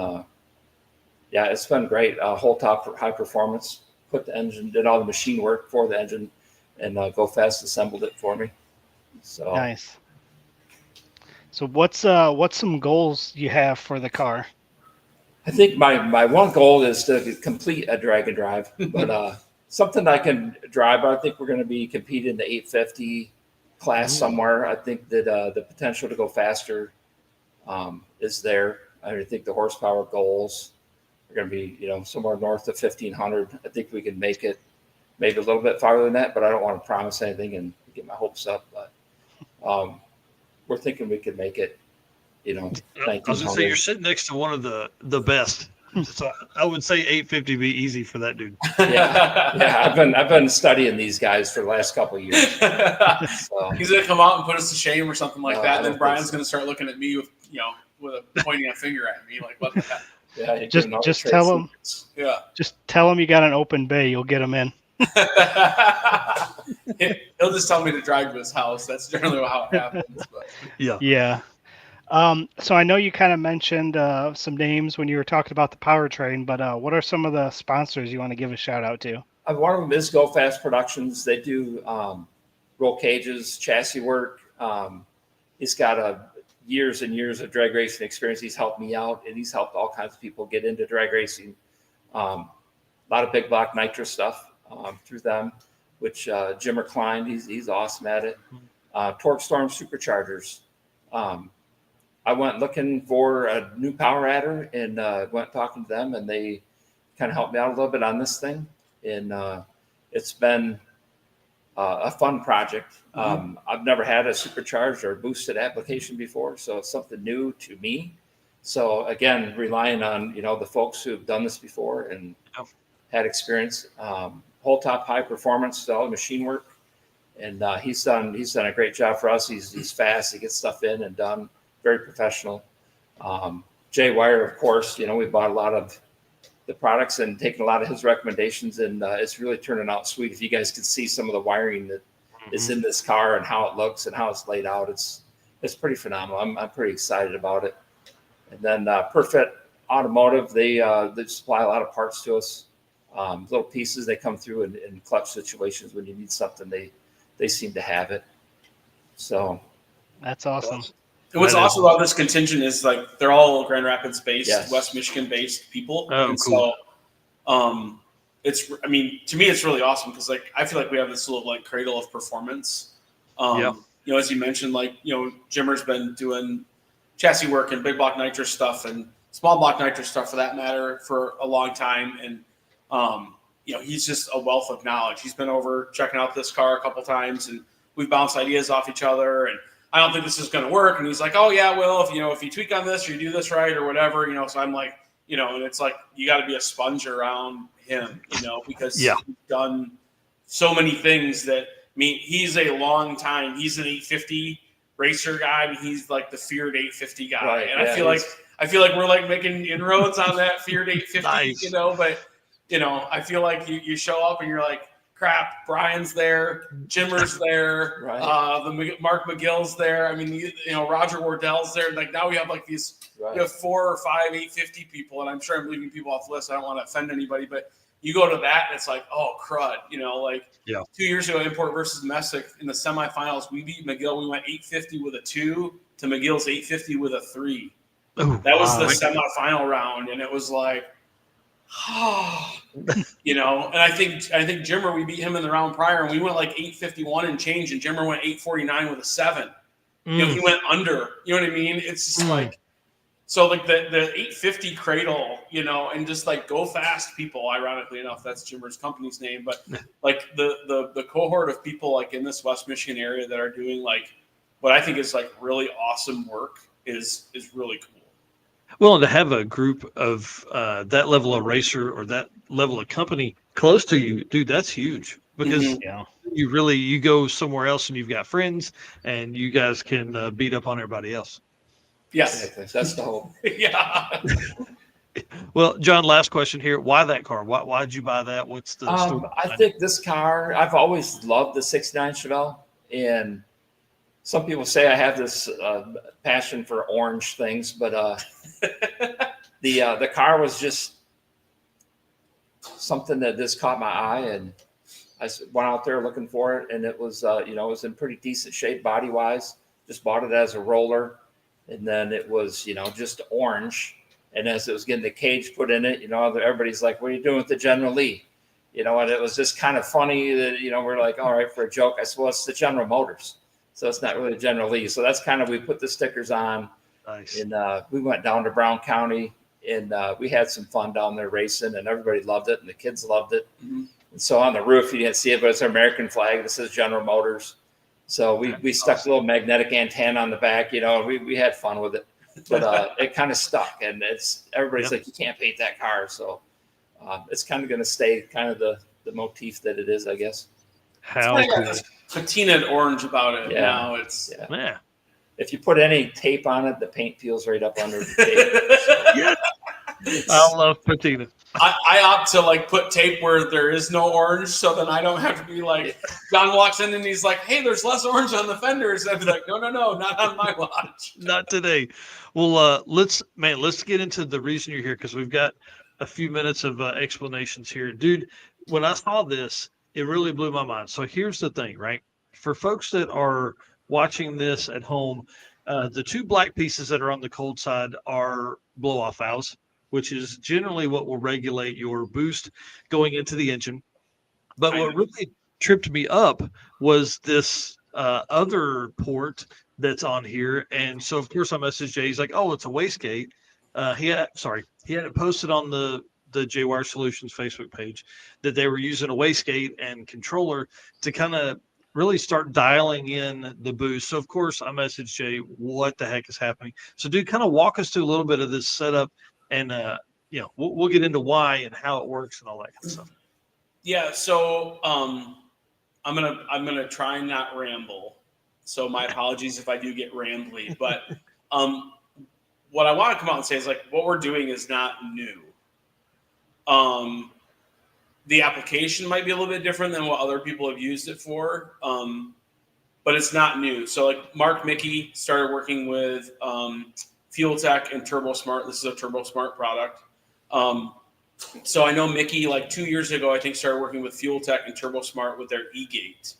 yeah, it's been great. Whole top high performance. Put the engine, did all the machine work for the engine, and Go Fast assembled it for me. So nice. So what's some goals you have for the car? I think my one goal is to complete a drag and drive, but something I can drive. I think we're going to be competing in the 850 class somewhere. I think that the potential to go faster is there. I think the horsepower goals are going to be somewhere north of 1500. I think we can make it maybe a little bit farther than that, but I don't want to promise anything and get my hopes up. But we're thinking we could make it. I was going to say you're sitting next to one of the best. So I would say 850 be easy for that dude. Yeah. I've been studying these guys for the last couple of years. So. He's gonna come out and put us to shame or something like that. And then Brian's gonna start looking at me with pointing a finger at me like, what the heck? Yeah, just tell him. Yeah. Just tell him you got an open bay. You'll get him in. He'll just tell me to drive to his house. That's generally how it happens. But. Yeah. So I know you kind of mentioned some names when you were talking about the powertrain, but what are some of the sponsors you want to give a shout out to? One of them is Go Fast Productions. They do roll cages, chassis work. He's got years and years of drag racing experience. He's helped me out, and he's helped all kinds of people get into drag racing. A lot of big block nitro stuff through them, which Jimmer Klein, he's awesome at it. Torque Storm Superchargers. I went looking for a new power adder and went talking to them, and they kind of helped me out a little bit on this thing. And it's been a fun project. I've never had a supercharged or boosted application before, so it's something new to me. So again, relying on the folks who've done this before and had experience. Whole top high performance, all the machine work, and he's done a great job for us. He's fast. He gets stuff in and done. Very professional. JayWire, of course, we bought a lot of the products and taken a lot of his recommendations, and it's really turning out sweet. If you guys could see some of the wiring that is in this car and how it looks and how it's laid out, it's pretty phenomenal. I'm pretty excited about it. And then Perfect Automotive, they supply a lot of parts to us, little pieces. They come through in clutch situations when you need something. They seem to have it. So that's awesome. And what's awesome about this contingent is like they're all Grand Rapids based, yes. West Michigan based people. Oh, and cool. So to me it's really awesome because like I feel like we have this little like cradle of performance. As you mentioned, like Jimmer's been doing chassis work and big block nitro stuff and small block nitro stuff for that matter for a long time. And he's just a wealth of knowledge. He's been over checking out this car a couple times and we've bounced ideas off each other and I don't think this is going to work. And he's like, oh yeah, well, if you tweak on this or you do this right or whatever, so I'm like, and it's like, you got to be a sponge around him, because he's done so many things that, he's a long time, he's an 850 racer guy. I mean, he's like the feared 850 guy. Right, and I feel like we're like making inroads on that feared 850, Nice. but I feel like you show up and you're like, crap, Brian's there, Jimmer's there, right. The Mark McGill's there. I mean, Roger Wardell's there. Like now we have like these, Right. we have 4 or 5 850 people, and I'm sure I'm leaving people off the list. I don't want to offend anybody, but you go to that and it's like, oh crud, 2 years ago, import versus domestic in the semifinals, we beat McGill. We went 850 with a 2 to McGill's 850 with a 3. Oh, that was the semifinal round, and it was like. And I think Jimmer, we beat him in the round prior and we went like 851 and change and Jimmer went 849 with a 7. He went under, you know what I mean? It's just like, so like the 850 cradle, and just like Go Fast people, ironically enough, that's Jimmer's company's name, but like the cohort of people like in this West Michigan area that are doing like what I think is like really awesome work is really cool. Well, and to have a group of that level of racer or that level of company close to you, dude, that's huge. Because you go somewhere else and you've got friends and you guys can beat up on everybody else. Yes. Exactly. That's the hope. Yeah. Well, John, last question here. Why that car? Why did you buy that? What's the story? I think this car, I've always loved the 69 Chevelle, and some people say I have this passion for orange things, but the car was just something that just caught my eye, and I went out there looking for it, and it was it was in pretty decent shape body wise. Just bought it as a roller, and then it was just orange. And as it was getting the cage put in it, everybody's like, "What are you doing with the General Lee?" And it was just kind of funny that we're like, "All right," for a joke. I said, "Well, it's the General Motors, so it's not really General Lee." So that's kind of, we put the stickers on. Nice. And we went down to Brown County, and we had some fun down there racing, and everybody loved it, and the kids loved it. Mm-hmm. And so on the roof, you didn't see it, but it's an American flag. This is General Motors. So we stuck a little magnetic antenna on the back. We had fun with it, but it kind of stuck, and everybody's like, "You can't paint that car." So it's kind of going to stay kind of the motif that it is, I guess. How It's cool. got this patinaed orange about it. Yeah. Now it's Yeah. If you put any tape on it, the paint peels right up under the tape. So, Yeah. I love patina. I opt to put tape where there is no orange, so then I don't have to be like, John walks in and he's like, "Hey, there's less orange on the fenders." I'd be like, no, not on my watch. Not today. Well, let's get into the reason you're here, because we've got a few minutes of explanations here. Dude, when I saw this, it really blew my mind. So here's the thing, right? For folks that are watching this at home, the two black pieces that are on the cold side are blow-off valves, which is generally what will regulate your boost going into the engine. But what really tripped me up was this other port that's on here. And so, of course, I messaged Jay. He's like, "Oh, it's a wastegate." He had it posted on the JayWire Solutions Facebook page that they were using a wastegate and controller to kind of really start dialing in the boost. So, of course, I messaged Jay, "What the heck is happening?" So, dude, kind of walk us through a little bit of this setup, and we'll get into why and how it works and all that kind of stuff. Yeah, so I'm gonna try and not ramble. So my apologies if I do get rambly, but what I want to come out and say is what we're doing is not new. The application might be a little bit different than what other people have used it for, but it's not new. So Mark Mickey started working with Fuel Tech and Turbo Smart. This is a Turbo Smart product. So I know Mickey 2 years ago, I think, started working with Fuel Tech and Turbo Smart with their e-gate.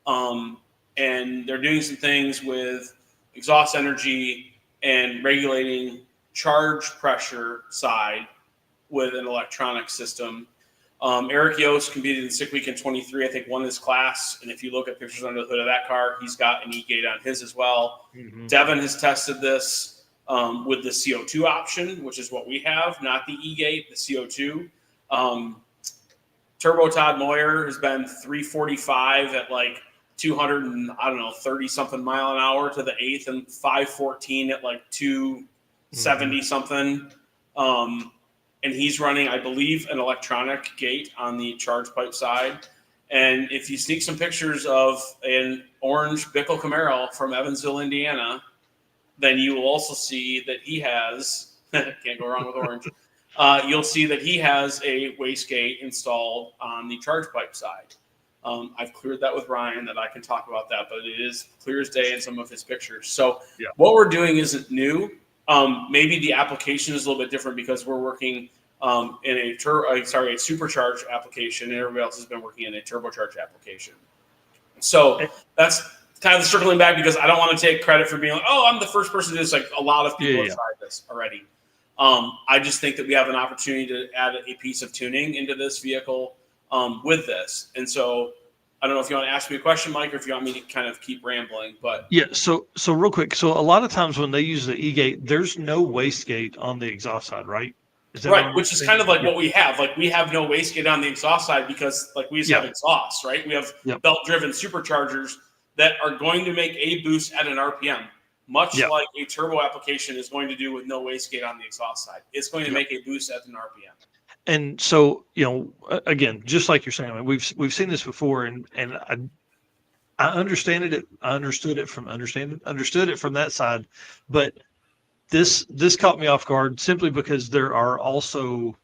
And they're doing some things with exhaust energy and regulating charge pressure side with an electronic system. Eric Yost competed in Sick Week in 23, I think, won his class. And if you look at pictures under the hood of that car, he's got an e-gate on his as well. Mm-hmm. Devin has tested this with the CO2 option, which is what we have, not the e-gate, the CO2. Turbo Todd Maher has been 345 at 230 something mile an hour to the eighth, and 514 at 270 something. And he's running, I believe, an electronic gate on the charge pipe side. And if you sneak some pictures of an orange Bickel Camaro from Evansville, Indiana, then you will also see that he has, can't go wrong with orange, you'll see that he has a wastegate installed on the charge pipe side. I've cleared that with Ryan, that I can talk about that, but it is clear as day in some of his pictures. So What we're doing isn't new. Maybe the application is a little bit different because we're working in a supercharged application, and everybody else has been working in a turbocharged application. So that's kind of circling back, because I don't want to take credit for being I'm the first person to do this. A lot of people have tried this already. I just think that we have an opportunity to add a piece of tuning into this vehicle with this. And so I don't know if you want to ask me a question, Mike, or if you want me to kind of keep rambling. But so real quick. So a lot of times when they use the e-gate, there's no wastegate on the exhaust side, right? Is that right, which is kind of what we have. We have no wastegate on the exhaust side because we just have exhaust, right? We have belt-driven superchargers that are going to make a boost at an RPM, much like a turbo application is going to do with no wastegate on the exhaust side. It's going to make a boost at an RPM. And so, again, just like you're saying, I mean, we've seen this before, and I understand it. I understood it from that side, but this caught me off guard simply because there are also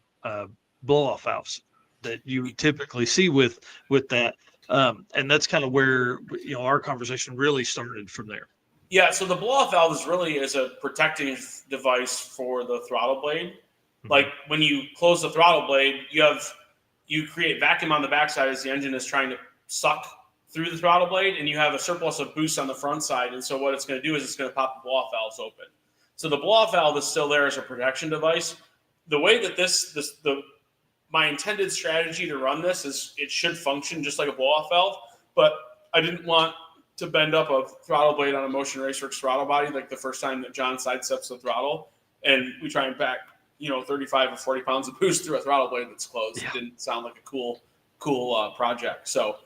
blow-off valves that you typically see with that, and that's kind of where our conversation really started from there. Yeah, so the blow-off valve is a protecting device for the throttle blade. Like when you close the throttle blade, you create vacuum on the backside as the engine is trying to suck through the throttle blade, and you have a surplus of boost on the front side. And so what it's going to do is it's going to pop the blow-off valves open. So the blow-off valve is still there as a protection device. The way that my intended strategy to run this is it should function just like a blow-off valve, but I didn't want to bend up a throttle blade on a Motion Raceworks throttle body like the first time that John sidesteps the throttle, and we try and pack 35 or 40 pounds of boost through a throttle blade that's closed. Yeah. It didn't sound like a cool project. So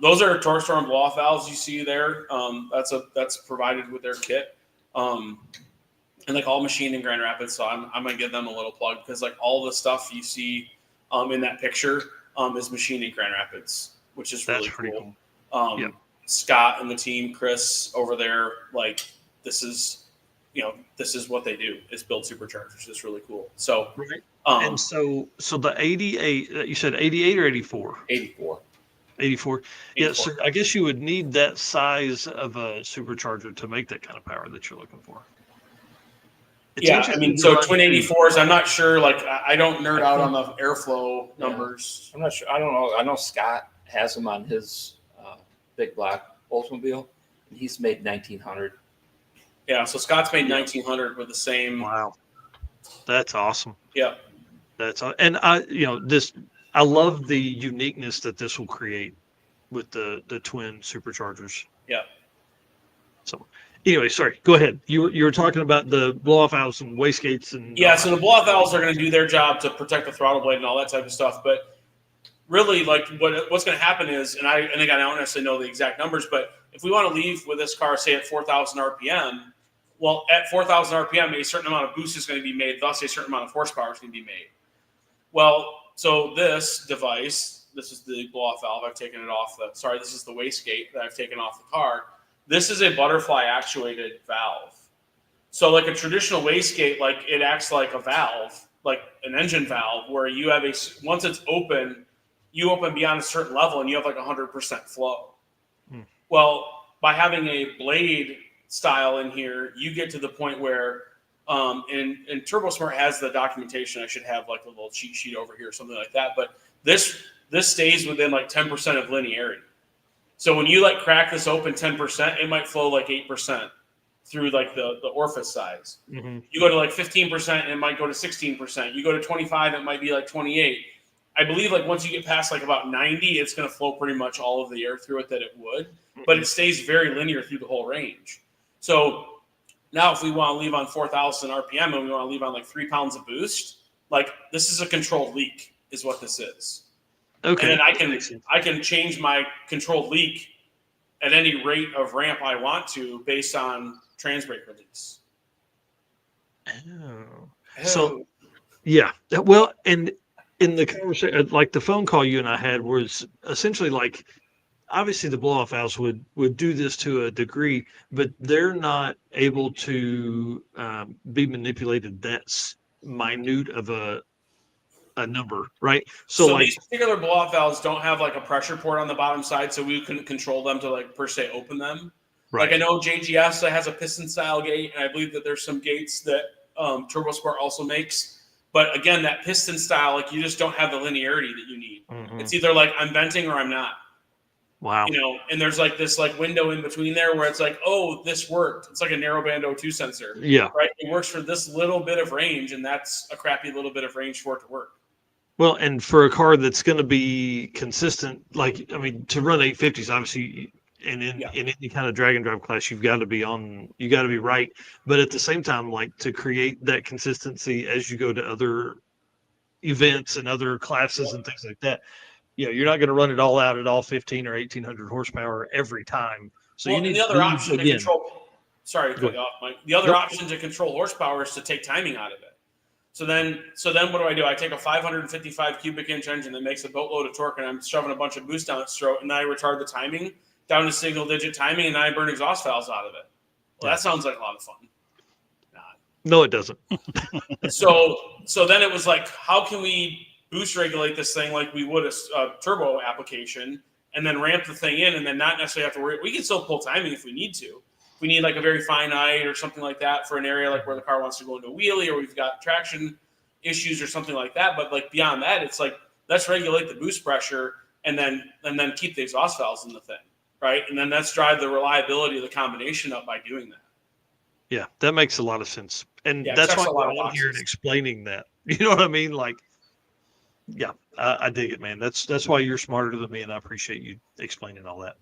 those are torque storm blow-off valves you see there. That's provided with their kit. And like all machined in Grand Rapids, so I'm gonna give them a little plug because like all the stuff you see in that picture is machined in Grand Rapids, which is really cool. Yep. Scott and the team, Chris over there, like this is what they do is build superchargers. It's really cool. So right. And so the 88, you said 88 or 84? 84. 84. Yeah, so I guess you would need that size of a supercharger to make that kind of power that you're looking for. I mean, so twin 84s, I'm not sure. Like, I don't nerd out on the airflow numbers. I'm not sure. I don't know. I know Scott has them on his big black Oldsmobile, and he's made 1900. Yeah, so Scott's made 1900 with the same. Wow, that's awesome. Yeah, and I love the uniqueness that this will create with the twin superchargers. Yeah. So anyway, sorry, go ahead. You were talking about the blow-off valves and wastegates and so the blow-off valves are going to do their job to protect the throttle blade and all that type of stuff. But really, like what's going to happen is, and I think I don't necessarily know the exact numbers, but if we want to leave with this car, say at 4,000 RPM, well, at 4,000 RPM, a certain amount of boost is going to be made, thus a certain amount of horsepower is going to be made. Well, so this device, this is the blow-off valve. I've taken it off this is the wastegate that I've taken off the car. This is a butterfly actuated valve. So like a traditional wastegate, like it acts like a valve, like an engine valve, where you have once it's open, you open beyond a certain level and you have like 100% flow. Well, by having a blade style in here, you get to the point where, and TurboSmart has the documentation. I should have like a little cheat sheet over here or something like that. But this stays within like 10% of linearity. So when you like crack this open 10%, it might flow like 8% through like the orifice size. Mm-hmm. You go to like 15%, and it might go to 16%. You go to 25, it might be like 28. I believe like once you get past like about 90, it's going to flow pretty much all of the air through it that it would, but it stays very linear through the whole range. So now if we want to leave on 4,000 RPM and we want to leave on like 3 pounds of boost, like this is a controlled leak is what this is. Okay. And then I can change my controlled leak at any rate of ramp I want to based on trans brake release. Oh. So, yeah. Well, and in the conversation, like the phone call you and I had was essentially like, obviously the blow-off valves would do this to a degree, but they're not able to be manipulated that minute of a number, right? So like, these particular blow-off valves don't have like a pressure port on the bottom side, so we couldn't control them to like per se open them. Right. Like I know JGS has a piston style gate, and I believe that there's some gates that TurboSport also makes. But again, that piston style, like you just don't have the linearity that you need. Mm-hmm. It's either like I'm venting or I'm not. Wow. And there's like this like window in between there where it's like, oh, this worked. It's like a narrowband O2 sensor. Yeah. Right. It works for this little bit of range, and that's a crappy little bit of range for it to work. Well, and for a car that's going to be consistent, like, I mean, to run 850s, obviously, and in any kind of drag and drive class, you got to be right. But at the same time, like to create that consistency as you go to other events and other classes and things like that, you're not going to run it all out at all 15 or 1800 horsepower every time. So you need the other option to control. Sorry to cut you off, Mike. The other option to control horsepower is to take timing out of it. So then what do? I take a 555 cubic inch engine that makes a boatload of torque, and I'm shoving a bunch of boost down its throat, and then I retard the timing down to single digit timing, and then I burn exhaust valves out of it. Well, that sounds like a lot of fun. No, it doesn't. So then it was like, how can we boost regulate this thing like we would a turbo application, and then ramp the thing in, and then not necessarily have to worry. We can still pull timing if we need to. If we need like a very finite or something like that for an area like where the car wants to go into a wheelie, or we've got traction issues or something like that. But like beyond that, it's like, let's regulate the boost pressure and then keep the exhaust valves in the thing, right? And then let's drive the reliability of the combination up by doing that. Yeah, that makes a lot of sense. And Yeah, that's why I'm I'm here and explaining that. You know what I mean? Like, yeah, I dig it, man. That's why you're smarter than me, and I appreciate you explaining all that.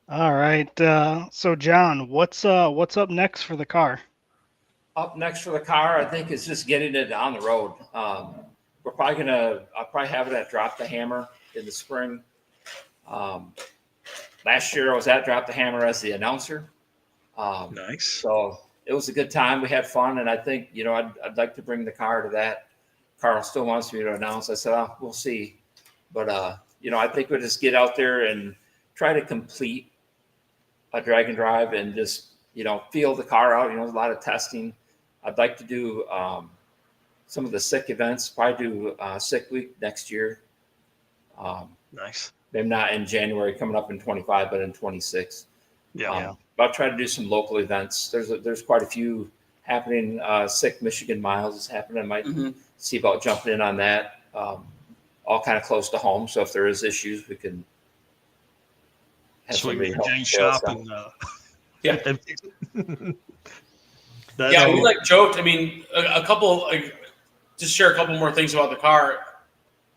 All right. So John, what's up next for the car? Up next for the car, I think, is just getting it on the road. I'll probably have it at Drop the Hammer in the spring. Last year I was at Drop the Hammer as the announcer. Nice. So it was a good time. We had fun, and I think, I'd like to bring the car to that. Carl still wants me to announce. I said, we'll see. But, I think we'll just get out there and try to complete a drag and drive and just, feel the car out. There's a lot of testing. I'd like to do some of the SICK events, probably do SICK Week next year. Nice. Maybe not in January coming up in 25, but in 26. Yeah. But I'll try to do some local events. There's quite a few happening. SICK Michigan Miles is happening. I might see about jumping in on that. All kind of close to home. So if there is issues, we can have somebody help. Shop and, yeah. Yeah, we joked. I mean, a couple, just share a couple more things about the car.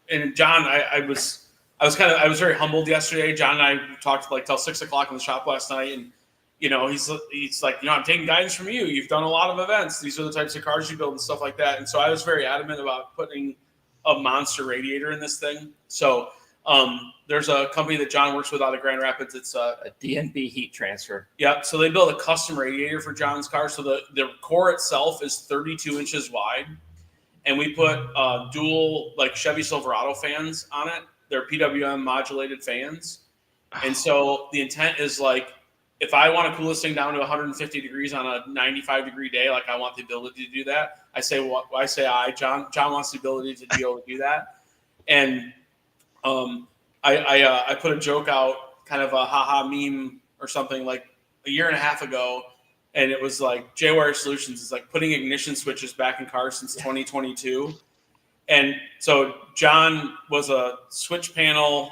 And John, I was very humbled yesterday. John and I talked till 6 o'clock in the shop last night, and he's like, I'm taking guidance from you. You've done a lot of events. These are the types of cars you build and stuff like that. And so I was very adamant about putting a monster radiator in this thing. So there's a company that John works with out of Grand Rapids. It's a DNB heat transfer. Yeah. So they build a custom radiator for John's car. So the core itself is 32 inches wide, and we put dual Chevy Silverado fans on it. They're PWM modulated fans. And so the intent is if I want to cool this thing down to 150 degrees on a 95 degree day, I want the ability to do that. John wants the ability to be able to do that. And I put a joke out, kind of a haha meme or something a year and a half ago. And it was JayWire Solutions is putting ignition switches back in cars since 2022. And so John was a switch panel,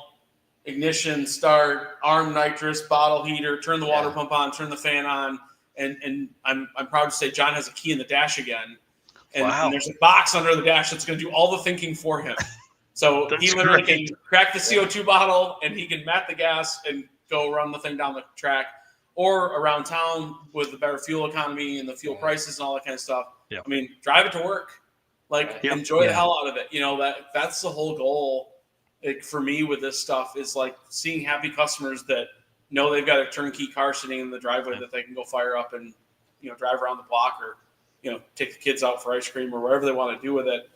ignition, start, arm nitrous, bottle heater, turn the water pump on, turn the fan on. And I'm proud to say John has a key in the dash again. And there's a box under the dash that's going to do all the thinking for him. So he literally can crack the CO2 bottle, and he can mat the gas and go run the thing down the track or around town with the better fuel economy and the fuel prices and all that kind of stuff. Yeah. I mean, drive it to work. Enjoy the hell out of it. That's the whole goal for me with this stuff is seeing happy customers that know they've got a turnkey car sitting in the driveway that they can go fire up and, drive around the block or, take the kids out for ice cream or whatever they want to do with it,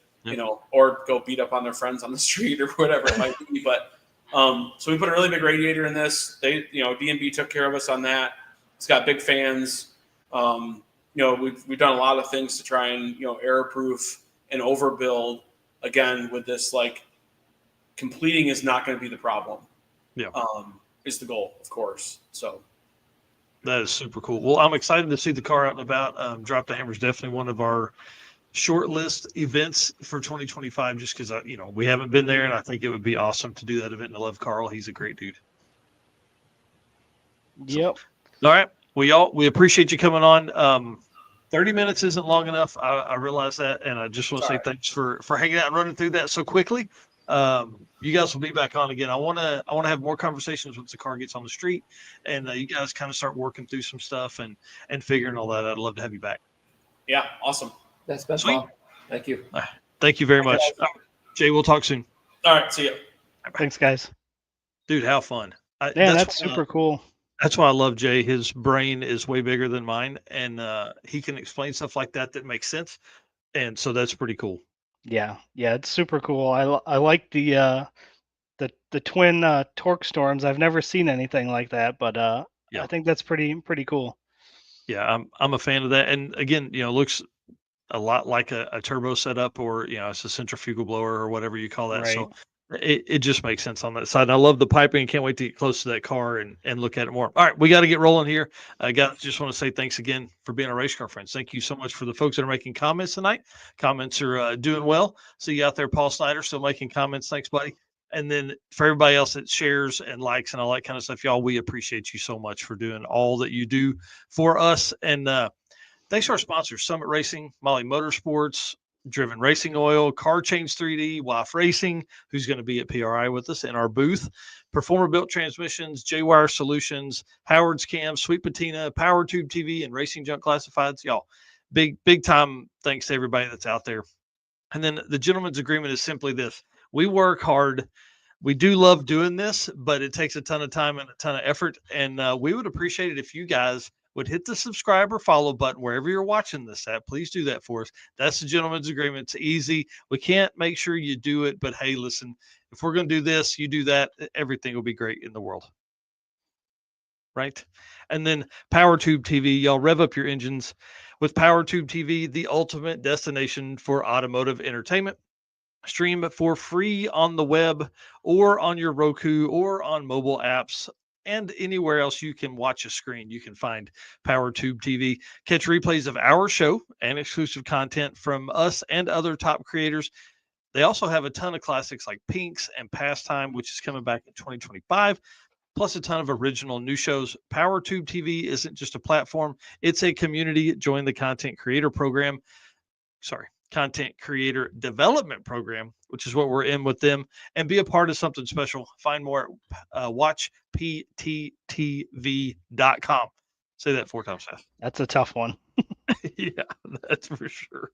or go beat up on their friends on the street or whatever it might be. But so we put a really big radiator in this. They, D&B took care of us on that. It's got big fans. We've done a lot of things to try and, error-proof and overbuild. Again, with this, completing is not going to be the problem. Yeah. Is the goal, of course. So that is super cool. Well, I'm excited to see the car out and about. Drop the Hammer is definitely one of our short list events for 2025, just because we haven't been there, and I think it would be awesome to do that event. And I love Carl; he's a great dude. Yep. So, all right. We appreciate you coming on. 30 minutes isn't long enough. I realize that, and I just want to say thanks for hanging out and running through that so quickly. You guys will be back on again. I want to have more conversations once the car gets on the street, and you guys kind of start working through some stuff and figuring all that out. I'd love to have you back. Yeah, awesome. That's been fun. Thank you. Thank you very much. Jay, we'll talk soon. All right, see you. Thanks, guys. Dude, how fun. That's super cool. That's why I love Jay. His brain is way bigger than mine, and he can explain stuff like that makes sense. And so that's pretty cool. Yeah, it's super cool. I like the twin torque storms. I've never seen anything like that, but Yeah. I think that's pretty cool. Yeah, I'm a fan of that. And again, looks a lot like a turbo setup, or it's a centrifugal blower or whatever you call that. Right. So it just makes sense on that side. And I love the piping. Can't wait to get close to that car and look at it more. All right, we got to get rolling here. Guys, just want to say thanks again for being our race car friends. Thank you so much for the folks that are making comments tonight. Comments are doing well. See you out there, Paul Snyder, still making comments. Thanks, buddy. And then for everybody else that shares and likes and all that kind of stuff, y'all, we appreciate you so much for doing all that you do for us. And thanks to our sponsors, Summit Racing, Molly Motorsports, Driven Racing Oil, Car Change 3D, WAF Racing, who's going to be at PRI with us in our booth, Performer Built Transmissions, JayWire Solutions, Howard's Cam, Sweet Patina, Power Tube TV, and Racing Junk Classifieds. Y'all, big time thanks to everybody that's out there. And then the gentleman's agreement is simply this. We work hard. We do love doing this, but it takes a ton of time and a ton of effort. And we would appreciate it if you guys would hit the subscribe or follow button wherever you're watching this at. Please do that for us. That's the gentleman's agreement. It's easy. We can't make sure you do it, but hey, listen, if we're going to do this, you do that, everything will be great in the world. Right? And then Power Tube TV, y'all rev up your engines with Power Tube TV, the ultimate destination for automotive entertainment. Stream it for free on the web or on your Roku or on mobile apps and anywhere else you can watch a screen. You can find PowerTube TV. Catch replays of our show and exclusive content from us and other top creators. They also have a ton of classics like Pinks and Pastime, which is coming back in 2025, plus a ton of original new shows. PowerTube TV isn't just a platform, it's a community. Join the content creator development program, which is what we're in with them, and be a part of something special. Find more at watchpttv.com. Say that 4 times fast. That's a tough one. Yeah, that's for sure.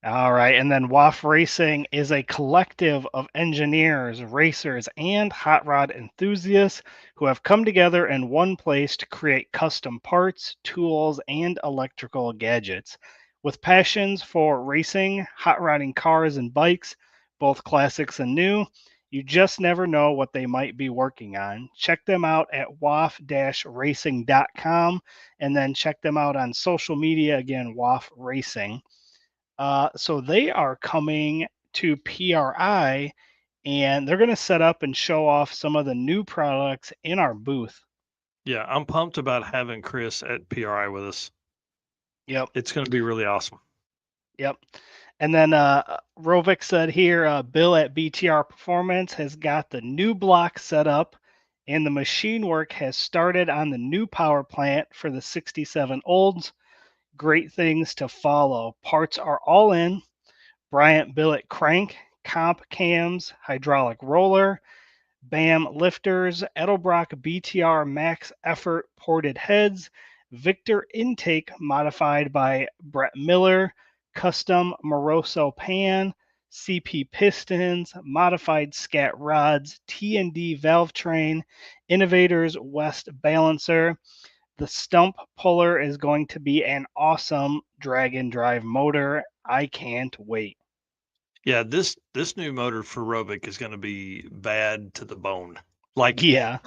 All right. And then WAF Racing is a collective of engineers, racers, and hot rod enthusiasts who have come together in one place to create custom parts, tools, and electrical gadgets. With passions for racing, hot rodding cars and bikes, both classics and new, you just never know what they might be working on. Check them out at waf-racing.com, and then check them out on social media, again, WAF Racing. So they are coming to PRI, and they're going to set up and show off some of the new products in our booth. Yeah, I'm pumped about having Chris at PRI with us. Yep. It's going to be really awesome. Yep. And then Rovik said here, Bill at BTR Performance has got the new block set up, and the machine work has started on the new power plant for the 67 Olds. Great things to follow. Parts are all in. Bryant Billet crank, comp cams, hydraulic roller, BAM lifters, Edelbrock BTR max effort ported heads, Victor intake modified by Brett Miller, custom Moroso pan, CP pistons, modified scat rods, T&D valve train, Innovators West balancer. The stump puller is going to be an awesome drag and drive motor. I can't wait. Yeah, this new motor for Robic is going to be bad to the bone. Like, Yeah,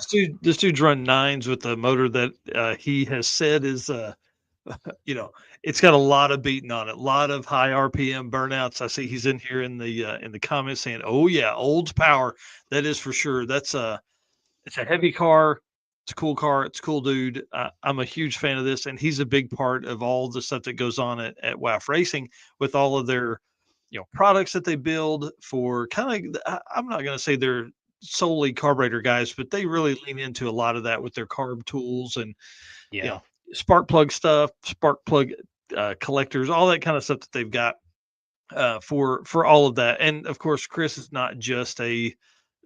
this dude's run 9s with a motor that he has said is, it's got a lot of beating on it, a lot of high RPM burnouts. I see he's in here in the comments saying, "Oh yeah, Olds power." That is for sure. It's a heavy car. It's a cool car. It's a cool dude. I'm a huge fan of this, and he's a big part of all the stuff that goes on at WAF Racing with all of their, products that they build for kind of. I'm not going to say they're solely carburetor guys, but they really lean into a lot of that with their carb tools and spark plug stuff, spark plug collectors, all that kind of stuff that they've got for all of that. And of course, Chris is not just a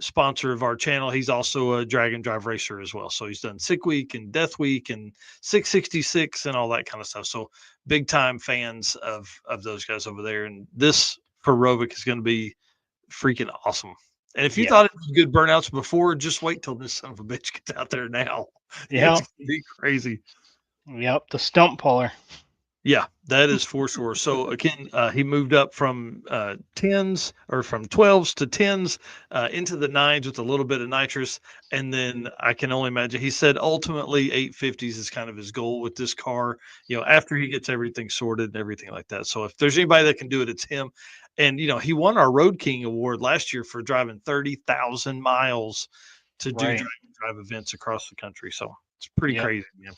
sponsor of our channel. He's also a drag and drive racer as well. So he's done Sick Week and Death Week and 666 and all that kind of stuff. So big time fans of those guys over there. And this for Rovic is going to be freaking awesome. And if you thought it was good burnouts before, just wait till this son of a bitch gets out there now. Yeah. It's gonna be crazy. Yep. The stump puller. Yeah, that is for sure. So again, he moved up from 10s or from 12s to 10s into the 9s with a little bit of nitrous. And then I can only imagine he said ultimately 850s is kind of his goal with this car, after he gets everything sorted and everything like that. So if there's anybody that can do it, it's him. And, he won our Road King award last year for driving 30,000 miles to do drive events across the country. So it's pretty crazy, man.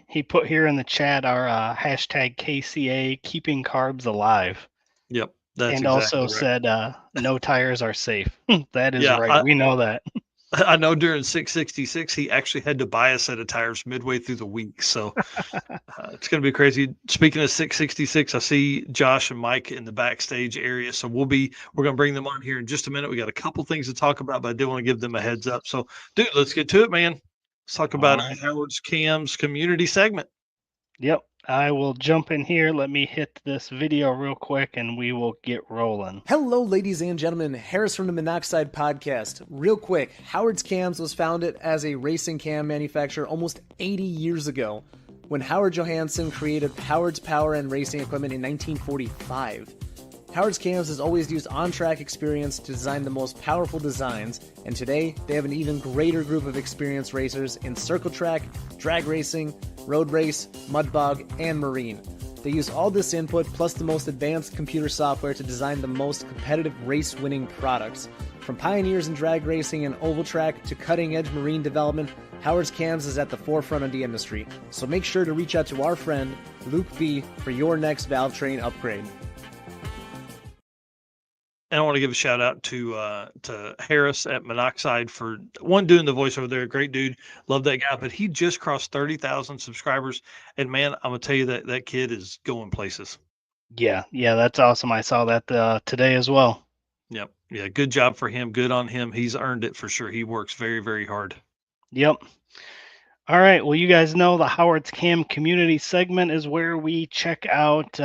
He put here in the chat our hashtag KCA, keeping carbs alive. Yep. That's and exactly also right. said no tires are safe. That is right. We know that. I know during 666, he actually had to buy a set of tires midway through the week. So it's going to be crazy. Speaking of 666, I see Josh and Mike in the backstage area. So we're going to bring them on here in just a minute. We got a couple things to talk about, but I do want to give them a heads up. So, dude, let's get to it, man. Let's talk about Howard's Cam's community segment. Yep. I will jump in here. Let me hit this video real quick and we will get rolling. Hello, ladies and gentlemen. Harris from the Monoxide Podcast. Real quick, Howard's Cams was founded as a racing cam manufacturer almost 80 years ago when Howard Johansson created Howard's Power and Racing Equipment in 1945. Howard's Cams has always used on-track experience to design the most powerful designs, and today they have an even greater group of experienced racers in circle track, drag racing, road race, mud bog, and marine. They use all this input plus the most advanced computer software to design the most competitive race-winning products. From pioneers in drag racing and oval track to cutting-edge marine development, Howard's Cams is at the forefront of the industry. So make sure to reach out to our friend Luke B for your next valve train upgrade. And I want to give a shout out to Harris at Monoxide for doing the voice over there. Great dude. Love that guy. But he just crossed 30,000 subscribers. And man, I'm going to tell you that kid is going places. Yeah, that's awesome. I saw that today as well. Yep. Yeah, good job for him. Good on him. He's earned it for sure. He works very, very hard. Yep. All right. Well, you guys know the Howard's Cam community segment is where we check out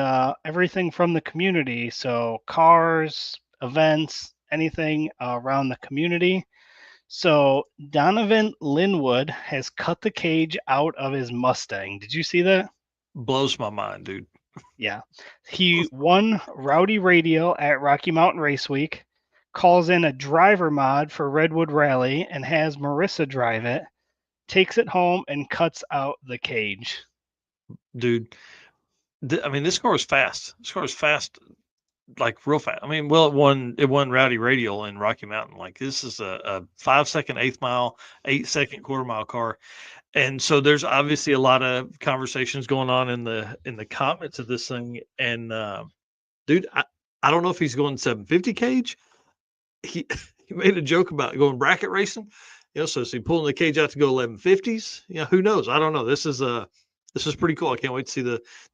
everything from the community. So cars, events, anything around the community. So Donovan Linwood has cut the cage out of his Mustang. Did you see that? Blows my mind, dude. Yeah. He won Rowdy Radio at Rocky Mountain Race Week, calls in a driver mod for Redwood Rally and has Marissa drive it, takes it home and cuts out the cage. Dude, this car was fast. This car was fast. Like real fast. It won Rowdy Radial in Rocky Mountain. Like this is a 5-second 1/8 mile, 8-second quarter-mile car. And so there's obviously a lot of conversations going on in the comments of this thing. And dude, I don't know if he's going 750 cage. He made a joke about going bracket racing. So is he pulling the cage out to go 1150s? Who knows? I don't know. This is pretty cool. I can't wait to see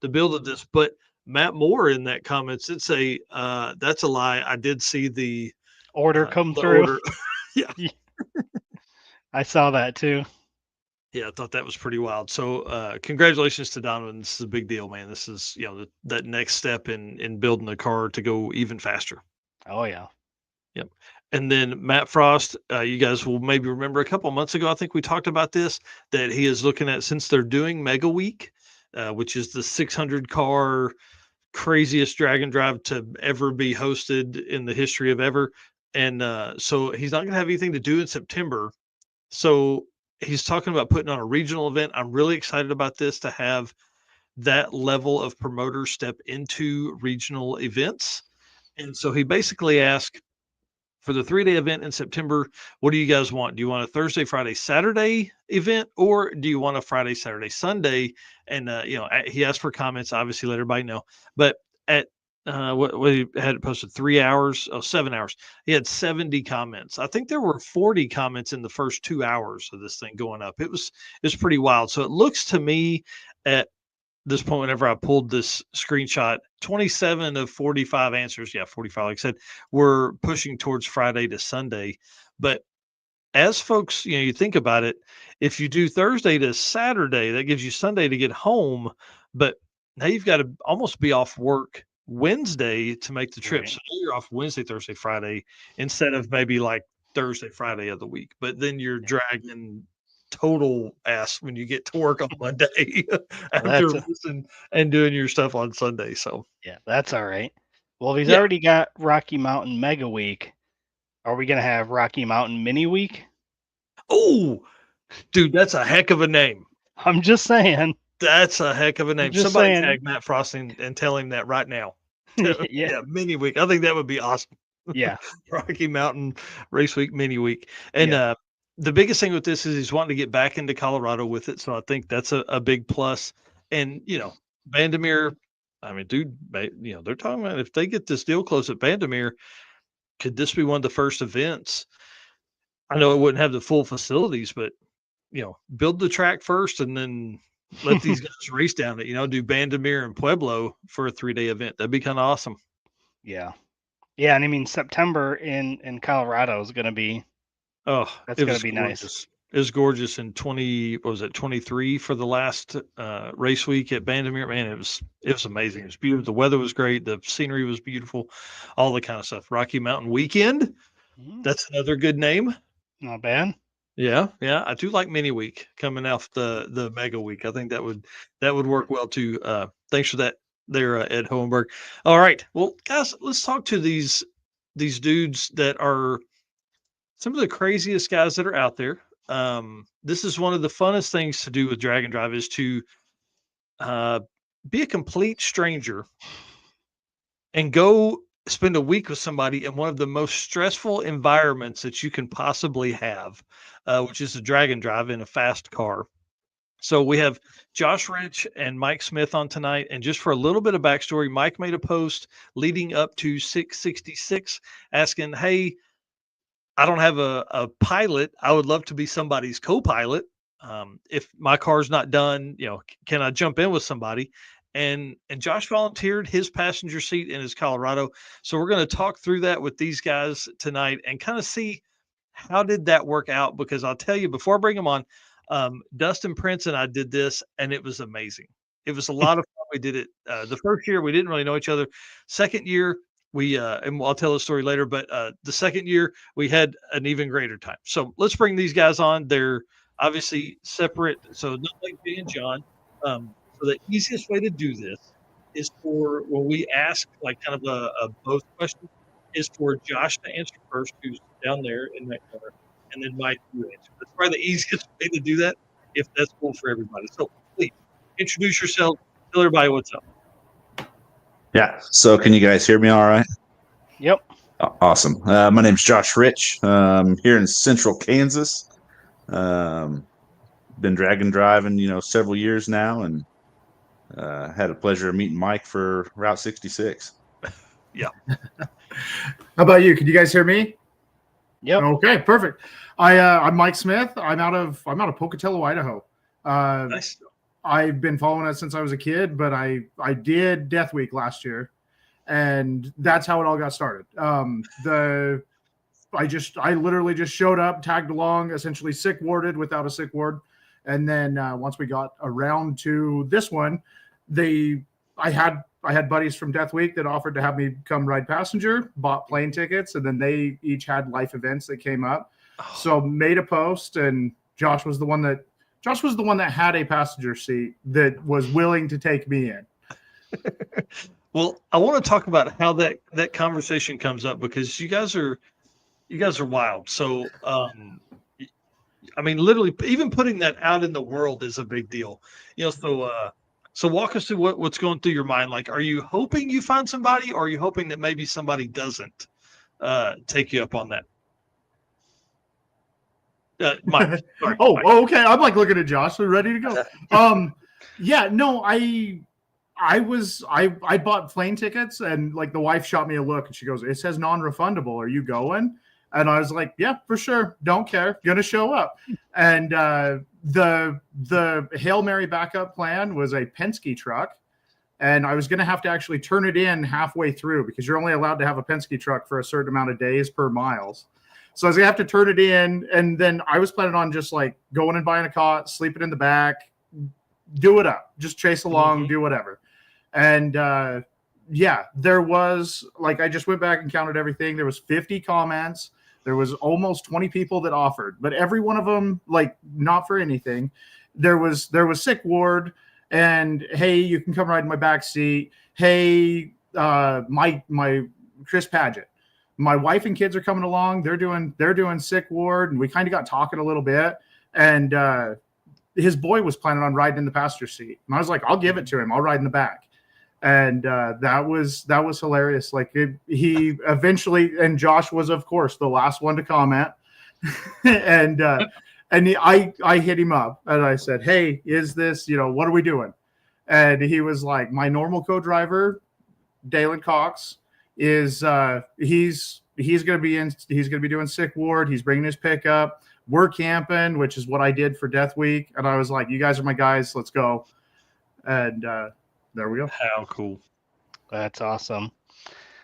the build of this. But Matt Moore in that comments did say, that's a lie. I did see the order come through. Order. Yeah. I saw that too. Yeah, I thought that was pretty wild. So congratulations to Donovan. This is a big deal, man. This is, that next step in building the car to go even faster. Oh, yeah. Yep. And then Matt Frost, you guys will maybe remember a couple months ago, I think we talked about this, that he is looking at, since they're doing Mega Week, which is the 600 car craziest drag and drive to ever be hosted in the history of ever. And so he's not going to have anything to do in September. So he's talking about putting on a regional event. I'm really excited about this, to have that level of promoter step into regional events. And so he basically asked, for the 3-day event in September, what do you guys want? Do you want a Thursday, Friday, Saturday event, or do you want a Friday, Saturday, Sunday? And he asked for comments. Obviously, let everybody know. But at what he had it posted 7 hours. He had 70 comments. I think there were 40 comments in the first 2 hours of this thing going up. It was pretty wild. So it looks to me at this point, whenever I pulled this screenshot, 27 of 45 answers, 45, like I said, were pushing towards Friday to Sunday. But as folks, you think about it, if you do Thursday to Saturday, that gives you Sunday to get home. But now you've got to almost be off work Wednesday to make the trip. Right. So you're off Wednesday, Thursday, Friday, instead of maybe like Thursday, Friday of the week, but then you're dragging total ass when you get to work on Monday after racing and doing your stuff on Sunday. So yeah, that's all right. Well, if he's already got Rocky Mountain Mega Week, are we going to have Rocky Mountain Mini Week? Oh, dude, that's a heck of a name. I'm just saying. That's a heck of a name. Just Somebody saying. tag Matt Frosting and tell him that right now. Yeah. Mini week. I think that would be awesome. Yeah. Rocky Mountain Race Week, Mini Week. And the biggest thing with this is he's wanting to get back into Colorado with it. So I think that's a big plus. And, Vandermeer, I mean, dude, they're talking about if they get this deal closed at Vandermeer, could this be one of the first events? I know it wouldn't have the full facilities, but, build the track first and then let these guys race down it, do Vandermeer and Pueblo for a 3-day event. That'd be kind of awesome. Yeah. Yeah. And I mean, September in Colorado is going to be, that's going to be gorgeous. nice. It was gorgeous in 23 for the last race week at Vandermeer. Man, it was amazing. It was beautiful. The weather was great. The scenery was beautiful. All the kind of stuff. Rocky Mountain Weekend. That's another good name. Not bad. Yeah. I do like Mini Week coming off the Mega Week. I think that would work well too. Thanks for that there, Ed Hohenberg. All right. Well, guys, let's talk to these dudes that are some of the craziest guys that are out there. This is one of the funnest things to do with Drag and Drive is to be a complete stranger and go spend a week with somebody in one of the most stressful environments that you can possibly have, which is a Drag and Drive in a fast car. So we have Josh Rich and Mike Smith on tonight. And just for a little bit of backstory, Mike made a post leading up to 666 asking, hey, I don't have a pilot. I would love to be somebody's co-pilot. If my car's not done, can I jump in with somebody? And Josh volunteered his passenger seat in his Colorado. So we're going to talk through that with these guys tonight and kind of see how did that work out? Because I'll tell you, before I bring them on, Dustin Prince and I did this, and it was amazing. It was a lot of fun. We did it the first year. We didn't really know each other. Second year, and I'll tell the story later, but the second year we had an even greater time. So let's bring these guys on. They're obviously separate. So not like Jay and John. So the easiest way to do this is for when we ask like kind of a both question is for Josh to answer first, who's down there in that corner, and then Mike you answer. That's probably the easiest way to do that if that's cool for everybody. So please introduce yourself, tell everybody what's up. Yeah. So can you guys hear me all right? Yep. Awesome. My name's Josh Rich. Here in central Kansas. Been drag and driving, several years now, and had a pleasure of meeting Mike for Route 66. Yeah. How about you? Can you guys hear me? Yep. Okay, perfect. I'm Mike Smith. I'm out of Pocatello, Idaho. Nice. I've been following it since I was a kid, but I did Death Week last year, and that's how it all got started. I literally just showed up, tagged along, essentially sick warded without a sick ward, and then once we got around to this one, I had buddies from Death Week that offered to have me come ride passenger, bought plane tickets, and then they each had life events that came up. So made a post, and Josh was the one that had a passenger seat that was willing to take me in. Well, I want to talk about how that conversation comes up because you guys are wild. So, I mean, literally, even putting that out in the world is a big deal. So walk us through what's going through your mind. Like, are you hoping you find somebody, or are you hoping that maybe somebody doesn't take you up on that? Mike. Sorry, Mike. Okay. I'm like looking at Josh. We're ready to go. Yeah, no, I bought plane tickets, and like the wife shot me a look and she goes, "It says non-refundable. Are you going?" And I was like, "Yeah, for sure. Don't care. Gonna show up." And the Hail Mary backup plan was a Penske truck, and I was gonna have to actually turn it in halfway through because you're only allowed to have a Penske truck for a certain amount of days per miles. So I was gonna have to turn it in, and then I was planning on just like going and buying a cot, sleeping in the back, do it up, just chase along, do whatever. And there was like, I just went back and counted everything. There was 50 comments. There was almost 20 people that offered, but every one of them, like, not for anything. There was Sick Ward, and hey, you can come ride in my back seat. Hey, my Chris Paget, my wife and kids are coming along. They're doing Sick Ward, and we kind of got talking a little bit. And his boy was planning on riding in the passenger seat, and I was like, I'll give it to him. I'll ride in the back. And that was hilarious. Like he eventually, and Josh was of course the last one to comment, and I hit him up and I said, hey, is this, what are we doing? And he was like, my normal co-driver, Dalen Cox, is he's gonna be doing Sick Ward. He's bringing his pickup. We're camping, which is what I did for Death Week. And I was like, you guys are my guys. Let's go. And there we go. How cool. That's awesome.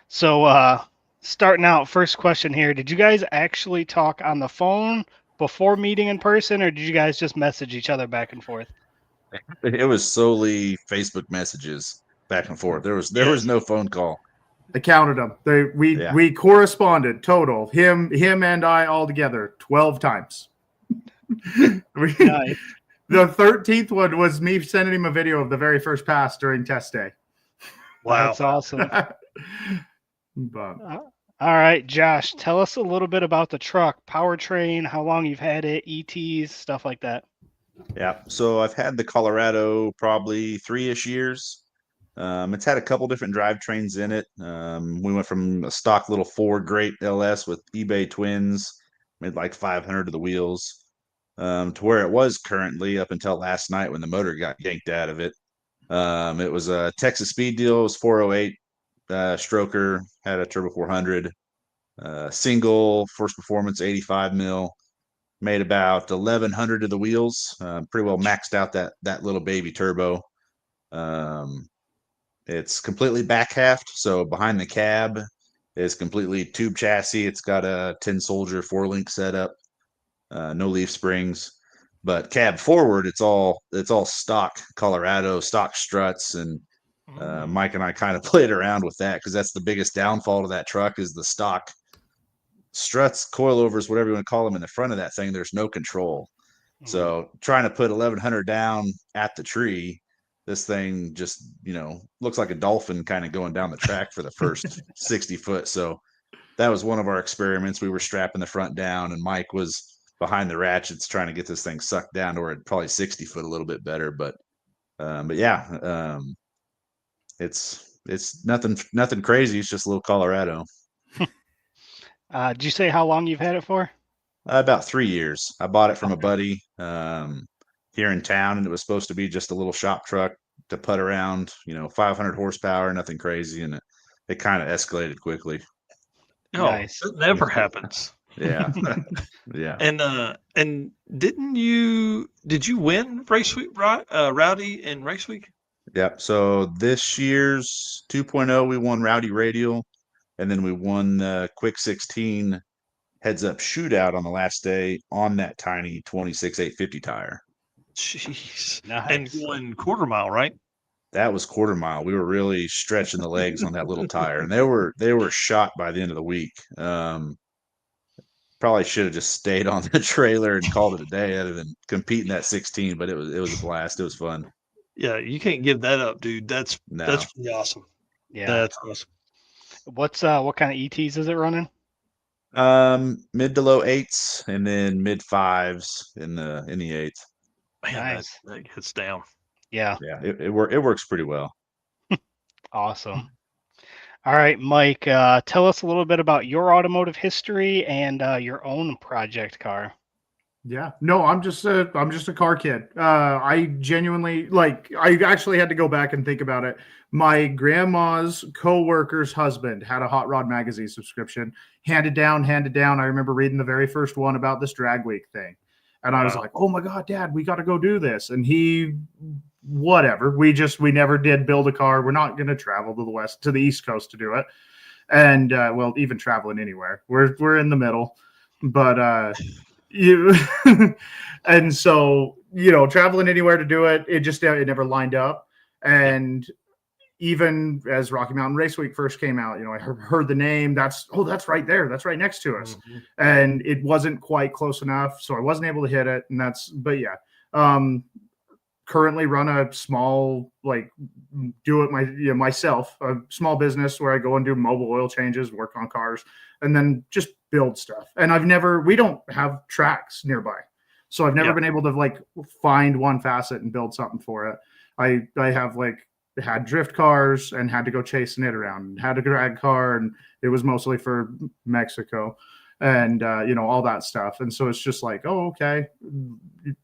So starting out, first question here. Did you guys actually talk on the phone before meeting in person, or did you guys just message each other back and forth? It was solely Facebook messages back and forth. There was no phone call. I counted them. We corresponded total. Him and I all together 12 times. Nice. The 13th one was me sending him a video of the very first pass during test day. Wow. That's awesome. But, all right, Josh, tell us a little bit about the truck, powertrain, how long you've had it, ETs, stuff like that. Yeah. So I've had the Colorado probably 3-ish years. It's had a couple different drivetrains in it. We went from a stock little Ford Great LS with eBay twins, made like 500 to the wheels, to where it was currently up until last night when the motor got yanked out of it. It was a Texas Speed deal. It was 408 stroker, had a turbo 400, single Force Performance 85 mil, made about 1100 to the wheels. Pretty well maxed out that little baby turbo. It's completely back halved, so behind the cab is completely tube chassis. It's got a 10 Soldier 4-link setup, no leaf springs, but cab forward, it's all stock Colorado, stock struts, and Mike and I kind of played around with that because that's the biggest downfall to that truck is the stock struts, coilovers, whatever you want to call them, in the front of that thing. There's no control, so trying to put 1100 down at the tree. This thing just, looks like a dolphin kind of going down the track for the first 60 foot. So that was one of our experiments. We were strapping the front down, and Mike was behind the ratchets trying to get this thing sucked down to where it probably 60 foot a little bit better. But yeah, it's nothing crazy. It's just a little Colorado. Did you say how long you've had it for? About 3 years. I bought it from a buddy here in town, and it was supposed to be just a little shop truck to put around, 500 horsepower, nothing crazy, and it kind of escalated quickly. Oh, Nice. it never happens. Yeah. Yeah. And did you win Race Week, Rowdy in Race Week? Yeah. So this year's 2.0, we won Rowdy Radial, and then we won the Quick 16 heads-up shootout on the last day on that tiny 26 850 tire. Jeez. Nice. And going quarter mile, right? That was quarter mile. We were really stretching the legs on that little tire, and they were shot by the end of the week. Probably should have just stayed on the trailer and called it a day other than competing that 16, but it was a blast. It was fun. Yeah, you can't give that up, dude. That's pretty awesome. Yeah. That's awesome. What kind of ETs is it running? Mid to low 8s, and then mid 5s in the 8th. Man, Nice. that gets down. Yeah. Yeah, it works pretty well. Awesome. All right, Mike, tell us a little bit about your automotive history and your own project car. yeah, no, I'm just a car kid. I genuinely I actually had to go back and think about it. My grandma's co-worker's husband had a Hot Rod magazine subscription, handed down. I remember reading the very first one about this drag week thing. And I was like, oh my God, Dad, we got to go do this. And whatever. We never did build a car. We're not going to travel to the East Coast to do it. And even traveling anywhere, we're in the middle, but and so, traveling anywhere to do it, it never lined up. And even as Rocky Mountain Race Week first came out, I heard the name. That's right there. That's right next to us. Mm-hmm. And it wasn't quite close enough. So I wasn't able to hit it. But yeah. Currently run a small, myself, a small business where I go and do mobile oil changes, work on cars, and then just build stuff. And we don't have tracks nearby. So I've never been able to find one facet and build something for it. I have had drift cars and had to go chasing it around, and had a drag car, and it was mostly for Mexico and all that stuff. And so it's just okay,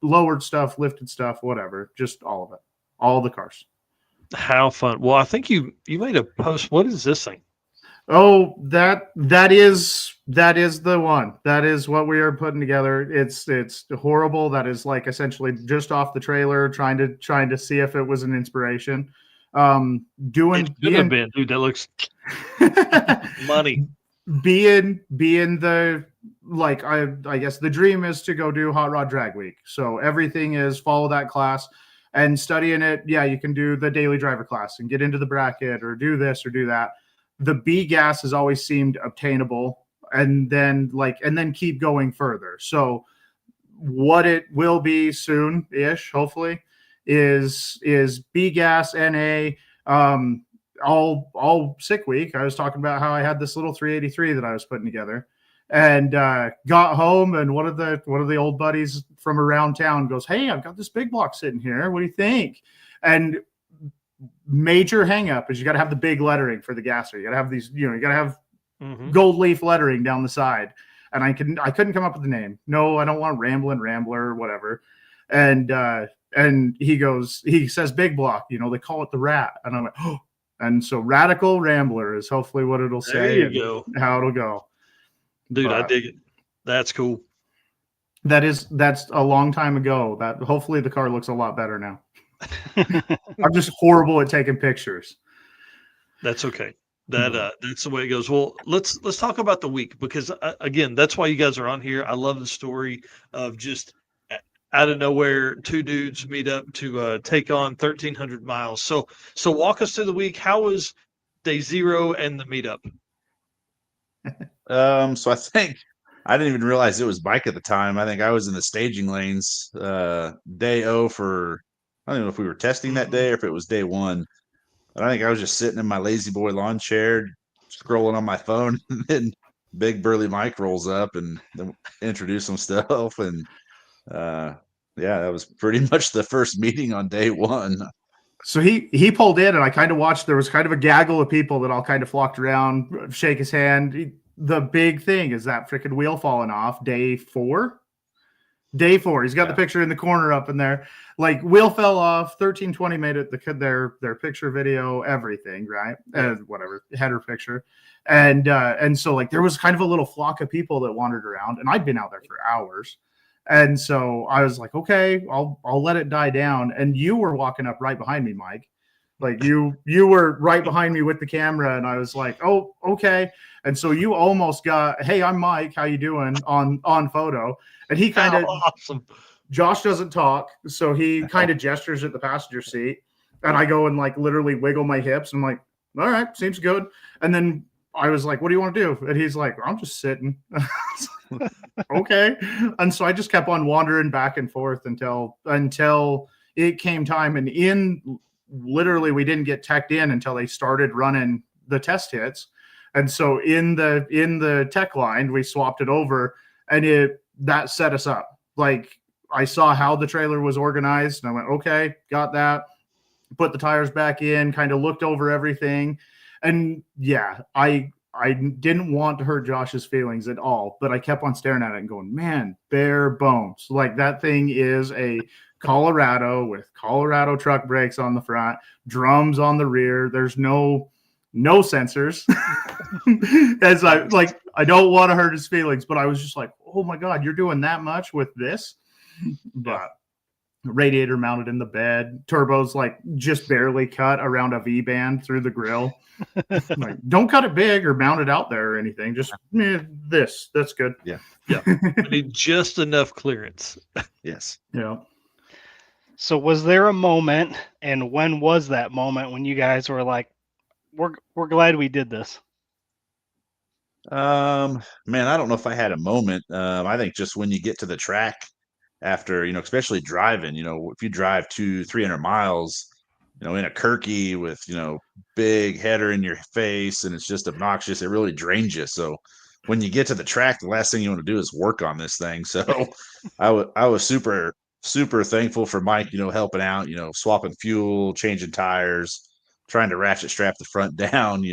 lowered stuff, lifted stuff, whatever, just all of it, all the cars. How fun. Well, I think you made a post. What is this thing? Oh, that is the one. That is what we are putting together. It's horrible. That is essentially just off the trailer, trying to see if it was an inspiration. It could have been, dude. That looks money. Being the I guess the dream is to go do Hot Rod Drag Week. So everything is follow that class and studying it. Yeah, you can do the daily driver class and get into the bracket or do this or do that. The B gas has always seemed obtainable, and then keep going further. So what it will be soon-ish, hopefully, is B gas, NA, all sick week. I was talking about how I had this little 383 that I was putting together, and got home, and one of the old buddies from around town goes, "Hey, I've got this big block sitting here. What do you think?" And major hang up is you got to have the big lettering for the gasser. You got to have these, you got to have gold leaf lettering down the side. And I couldn't come up with the name. No, I don't want Rambler or whatever. And he says big block, they call it the Rat. And I'm like, oh. And so Radical Rambler is hopefully what it'll say. There you go. How it'll go. Dude, I dig it. That's cool. That's a long time ago. That hopefully the car looks a lot better now. I'm just horrible at taking pictures. That's okay. That's the way it goes. Well, let's talk about the week, because again, that's why you guys are on here. I love the story of just out of nowhere, two dudes meet up to take on 1,300 miles. So walk us through the week. How was day 0 and the meetup? So I think I didn't even realize it was bike at the time. I think I was in the staging lanes day 0 for, I don't know if we were testing that day or if it was day 1. But I think I was just sitting in my lazy boy lawn chair, scrolling on my phone, and then big burly Mike rolls up and introduced himself. And that was pretty much the first meeting on day 1. So he pulled in, and I kind of watched. There was kind of a gaggle of people that all kind of flocked around, shake his hand. The big thing is that freaking wheel falling off day 4. Day 4. He's got the picture in the corner up in there. Wheel fell off. 1320 made it their picture, video, everything, right? Whatever, header picture. And so there was kind of a little flock of people that wandered around, and I'd been out there for hours. And so I was like, okay, I'll let it die down. And you were walking up right behind me, Mike. You were right behind me with the camera, and I was like, oh, okay. And so you almost got, hey, I'm Mike, how you doing, on photo. And he kind of awesome. Josh doesn't talk, so he kind of gestures at the passenger seat, and I go and literally wiggle my hips. I'm like, all right, seems good. And then I was like, what do you want to do? And he's like, I'm just sitting. Okay. And so I just kept on wandering back and forth until it came time. And literally we didn't get teched in until they started running the test hits. And so in the tech line, we swapped it over, and that set us up. I saw how the trailer was organized, and I went, okay, got that. Put the tires back in, kind of looked over everything. And yeah, I didn't want to hurt Josh's feelings at all, but I kept on staring at it and going, man, bare bones. That thing is a Colorado with Colorado truck brakes on the front, drums on the rear. There's no sensors. As I don't want to hurt his feelings, but I was just like, oh my God, you're doing that much with this? But radiator mounted in the bed, turbos just barely cut around a V-band through the grill. Don't cut it big or mount it out there or anything. Just that's good. Yeah. I need just enough clearance. Yes. Yeah. So was there a moment, and when was that moment when you guys were like, we're glad we did this? Man, I don't know if I had a moment. I think just when you get to the track after, especially driving, if you drive 200-300 miles, in a Kirky with, big header in your face and it's just obnoxious, it really drains you. So when you get to the track, the last thing you want to do is work on this thing. So I was super, super thankful for Mike, helping out, swapping fuel, changing tires, trying to ratchet strap the front down.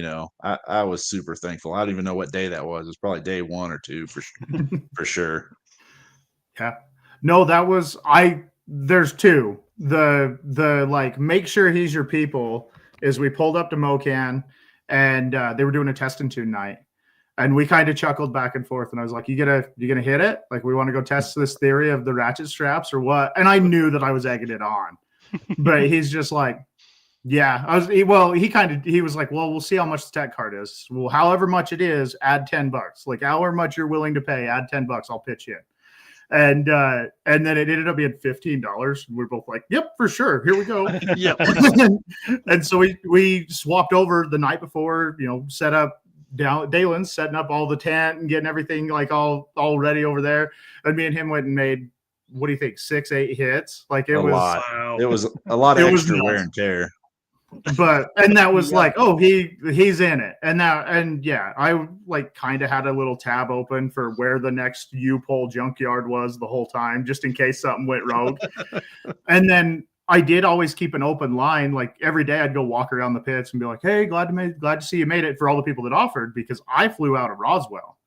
I was super thankful. I don't even know what day that was. It was probably day 1 or 2 for sure. Yeah. No, there's 2. The like, make sure he's your people is we pulled up to Mocan and they were doing a test and tune night. And we kind of chuckled back and forth. And I was like, you gonna hit it? Like, we want to go test this theory of the ratchet straps or what? And I knew that I was egging it on. But he's just like, yeah. He was like, well, we'll see how much the tech card is. Well, however much it is, add $10. Like, however much you're willing to pay, add $10. I'll pitch in. And then it ended up being $15. We're both like, yep, for sure. Here we go. Yeah. And so we swapped over the night before, set up down Dalen's setting up all the tent and getting everything like all ready over there. And me and him went and made, what do you think, 6-8 hits? Like, it was lot. It was a lot of extra wear and tear. And that was like, oh, he's in it. And I like kind of had a little tab open for where the next U-Pole junkyard was the whole time, just in case something went rogue. And then I did always keep an open line. Like, every day I'd go walk around the pits and be like, hey, glad to see you made it, for all the people that offered, because I flew out of Roswell.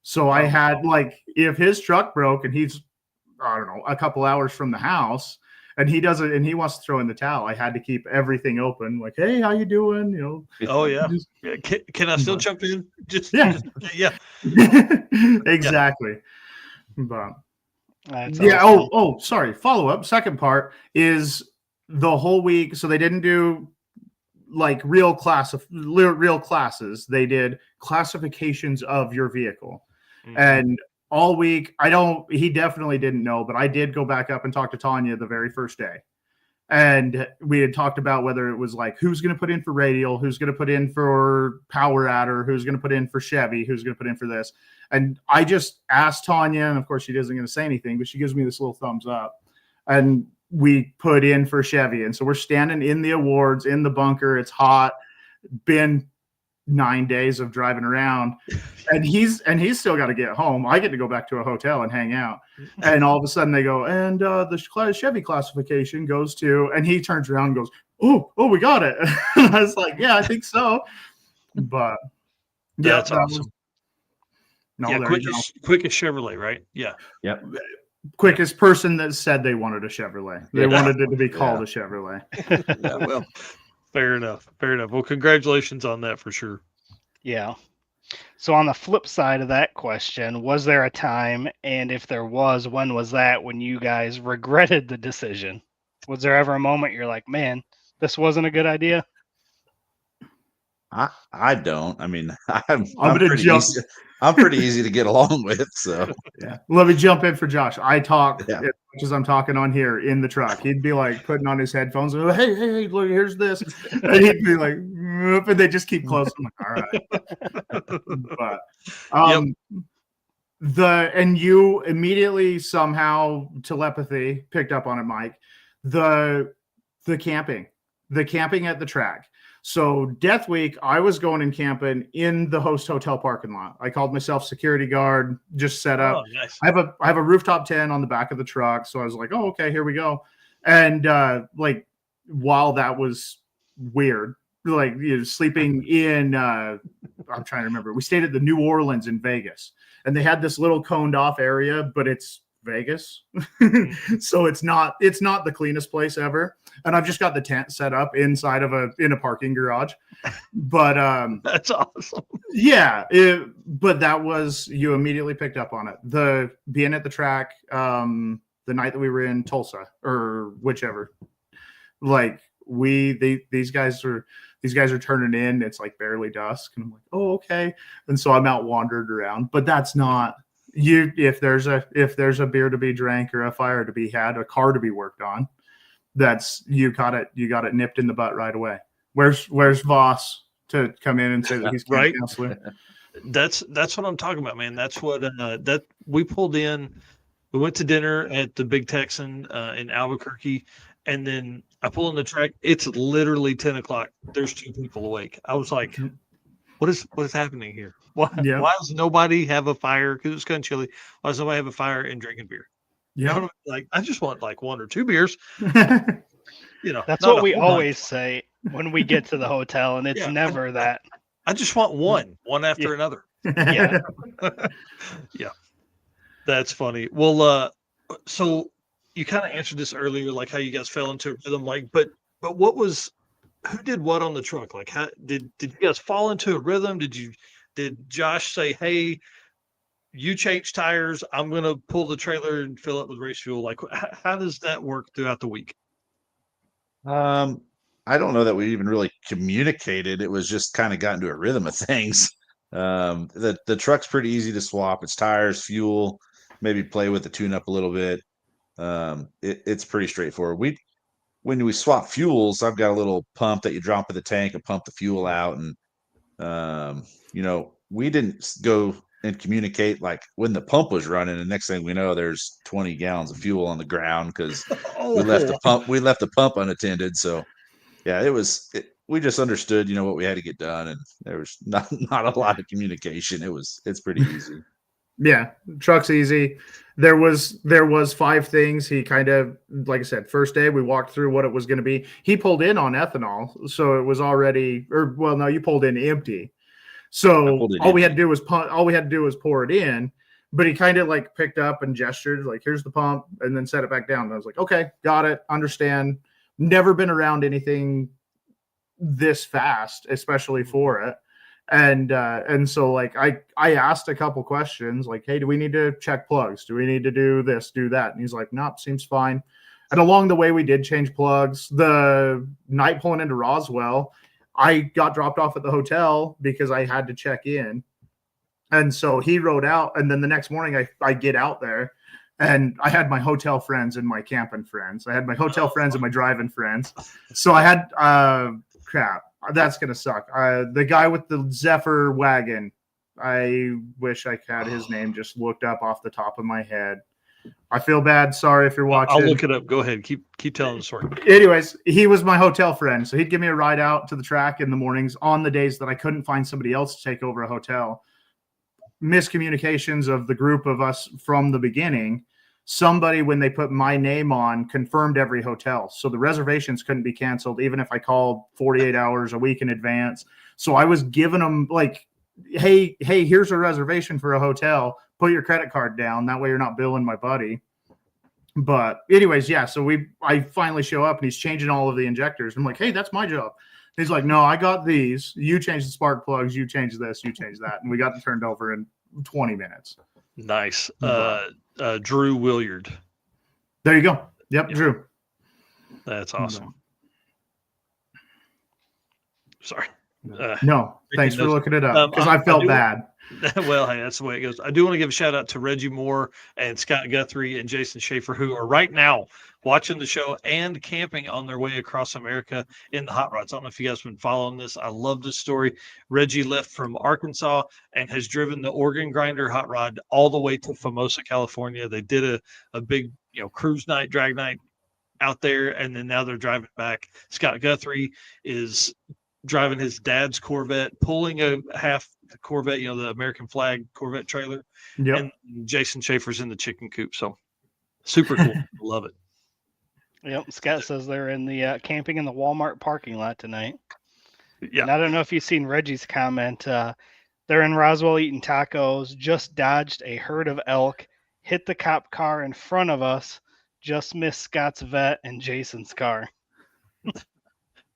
So I had, like, if his truck broke and he's, I don't know, a couple hours from the house, and he doesn't, and he wants to throw in the towel, I had to keep everything open. Like, hey, how you doing? Oh yeah. Can I still jump in? Yeah. Exactly. But That's yeah. awesome. Sorry. Follow up. Second part is the whole week. So they didn't do like real classes. They did classifications of your vehicle, and all week, he definitely didn't know, but I did go back up and talk to Tanya the very first day. And we had talked about whether it was like, who's going to put in for radial, who's going to put in for power adder, who's going to put in for Chevy, who's going to put in for this. And I just asked Tanya, and of course she isn't going to say anything, but she gives me this little thumbs up. And we put in for Chevy. And so we're standing in the awards, in the bunker. It's hot. Been 9 days of driving around, and he's still got to get home. I get to go back to a hotel and hang out, and all of a sudden they go, and the Chevy classification goes to, and he turns around and goes, oh, we got it. I was like, yeah, I think so. But yeah, that's awesome. Quickest Chevrolet, right? Yeah. Yep. Quickest person that said they wanted a Chevrolet. They wanted it to be called a Chevrolet. Yeah, well, fair enough. Well, congratulations on that for sure. Yeah. So on the flip side of that question, was there a time, and if there was, when was that, when you guys regretted the decision? Was there ever a moment you're like, man, this wasn't a good idea? I don't. I mean, I'm pretty easy to get along with. So yeah, let me jump in for Josh. I talk as much as I'm talking on here in the truck. He'd be like putting on his headphones and hey, look, here's this, and he'd be like, and they just keep close. I'm like, all right. But and you immediately somehow telepathy picked up on it, Mike. The camping at the track. So Death Week, I was going and camping in the host hotel parking lot. I called myself security guard, just set up. Oh, nice. I have a rooftop tent on the back of the truck. So I was like, oh, okay, here we go. And like, while that was weird, like, sleeping in, I'm trying to remember. We stayed at the New Orleans in Vegas, and they had this little coned off area, but it's Vegas. So it's not the cleanest place ever. And I've just got the tent set up inside of in a parking garage. But that's awesome. Yeah. But that was, you immediately picked up on it. The being at the track, the night that we were in Tulsa or whichever, like these guys are turning in. It's like barely dusk. And I'm like, oh, okay. And so I'm out wandered around, but that's not if there's a beer to be drank or a fire to be had, a car to be worked on, that's you got it nipped in the butt right away. Where's Voss to come in and say that he's camp Right. counselor? That's what I'm talking about, man. That's what that we pulled in. We went to dinner at the Big Texan in Albuquerque, and then I pull in the track. It's literally 10 o'clock. There's 2 people awake. I was like, what is happening here? Why does nobody have a fire? Because it's kind of chilly. Why does nobody have a fire and drinking beer? Yeah. Like, I just want like 1 or 2 beers. That's what we always say when we get to the hotel, and it's never that. I just want one after another. Yeah. Yeah. That's funny. Well, so you kind of answered this earlier, like how you guys fell into a rhythm, like, but who did what on the truck? Like, how did you guys fall into a rhythm? Did Josh say, hey, you change tires, I'm going to pull the trailer and fill it with race fuel? Like, how does that work throughout the week? I don't know that we even really communicated. It was just kind of got into a rhythm of things. The truck's pretty easy to swap. It's tires, fuel, maybe play with the tune-up a little bit. It's pretty straightforward. When we swap fuels, I've got a little pump that you drop in the tank and pump the fuel out. And, we didn't go and communicate like when the pump was running. And next thing we know, there's 20 gallons of fuel on the ground because we left the pump unattended. So yeah, we just understood, what we had to get done. And there was not a lot of communication. It's pretty easy. Yeah, truck's easy. There was 5 things. He kind of, like I said, first day we walked through what it was going to be. He pulled in on ethanol, so it was already, you pulled in empty. So all we had to do was pour it in. But he kind of like picked up and gestured like, "Here's the pump," and then set it back down. And I was like, "Okay, got it, understand." Never been around anything this fast, especially for it. And so like I asked a couple questions like, "Hey, do we need to check plugs? Do we need to do this, do that?" And he's like, "Nope, seems fine." And along the way, we did change plugs. The night pulling into Roswell, I got dropped off at the hotel because I had to check in. And so he rode out. And then the next morning I get out there and I had my hotel friends and my camping friends. I had my hotel friends and my driving friends. So I had, crap, that's going to suck. The guy with the Zephyr wagon, I wish I had his name just looked up off the top of my head. I feel bad. Sorry if you're watching. I'll look it up. Go ahead. Keep telling the story. Anyways, he was my hotel friend. So he'd give me a ride out to the track in the mornings on the days that I couldn't find somebody else to take over a hotel. Miscommunications of the group of us from the beginning. Somebody, when they put my name on, confirmed every hotel. So the reservations couldn't be canceled, even if I called 48 hours a week in advance. So I was giving them like, hey, here's a reservation for a hotel. Put your credit card down. That way you're not billing my buddy. But anyways, yeah. So I finally show up and he's changing all of the injectors. I'm like, "Hey, that's my job." He's like, "No, I got these. You change the spark plugs. You change this. You change that." And we got it turned over in 20 minutes. Nice. Drew Williard. There you go. Yep. Drew. That's awesome. Sorry. No, thanks for looking it up because I felt bad. Well, hey, that's the way it goes. I do want to give a shout out to Reggie Moore and Scott Guthrie and Jason Schaefer, who are right now watching the show and camping on their way across America in the hot rods. I don't know if you guys have been following this. I love this story. Reggie left from Arkansas and has driven the Organ Grinder hot rod all the way to Formosa, California. They did a big, cruise night, drag night out there, and then now they're driving back. Scott Guthrie is driving his dad's Corvette, pulling a half Corvette, the American flag Corvette trailer. Yep. And Jason Schaefer's in the chicken coop. So super cool. Love it. Yep. Scott says they're in the camping in the Walmart parking lot tonight. Yeah. And I don't know if you've seen Reggie's comment. They're in Roswell eating tacos, just dodged a herd of elk, hit the cop car in front of us, just missed Scott's vet and Jason's car.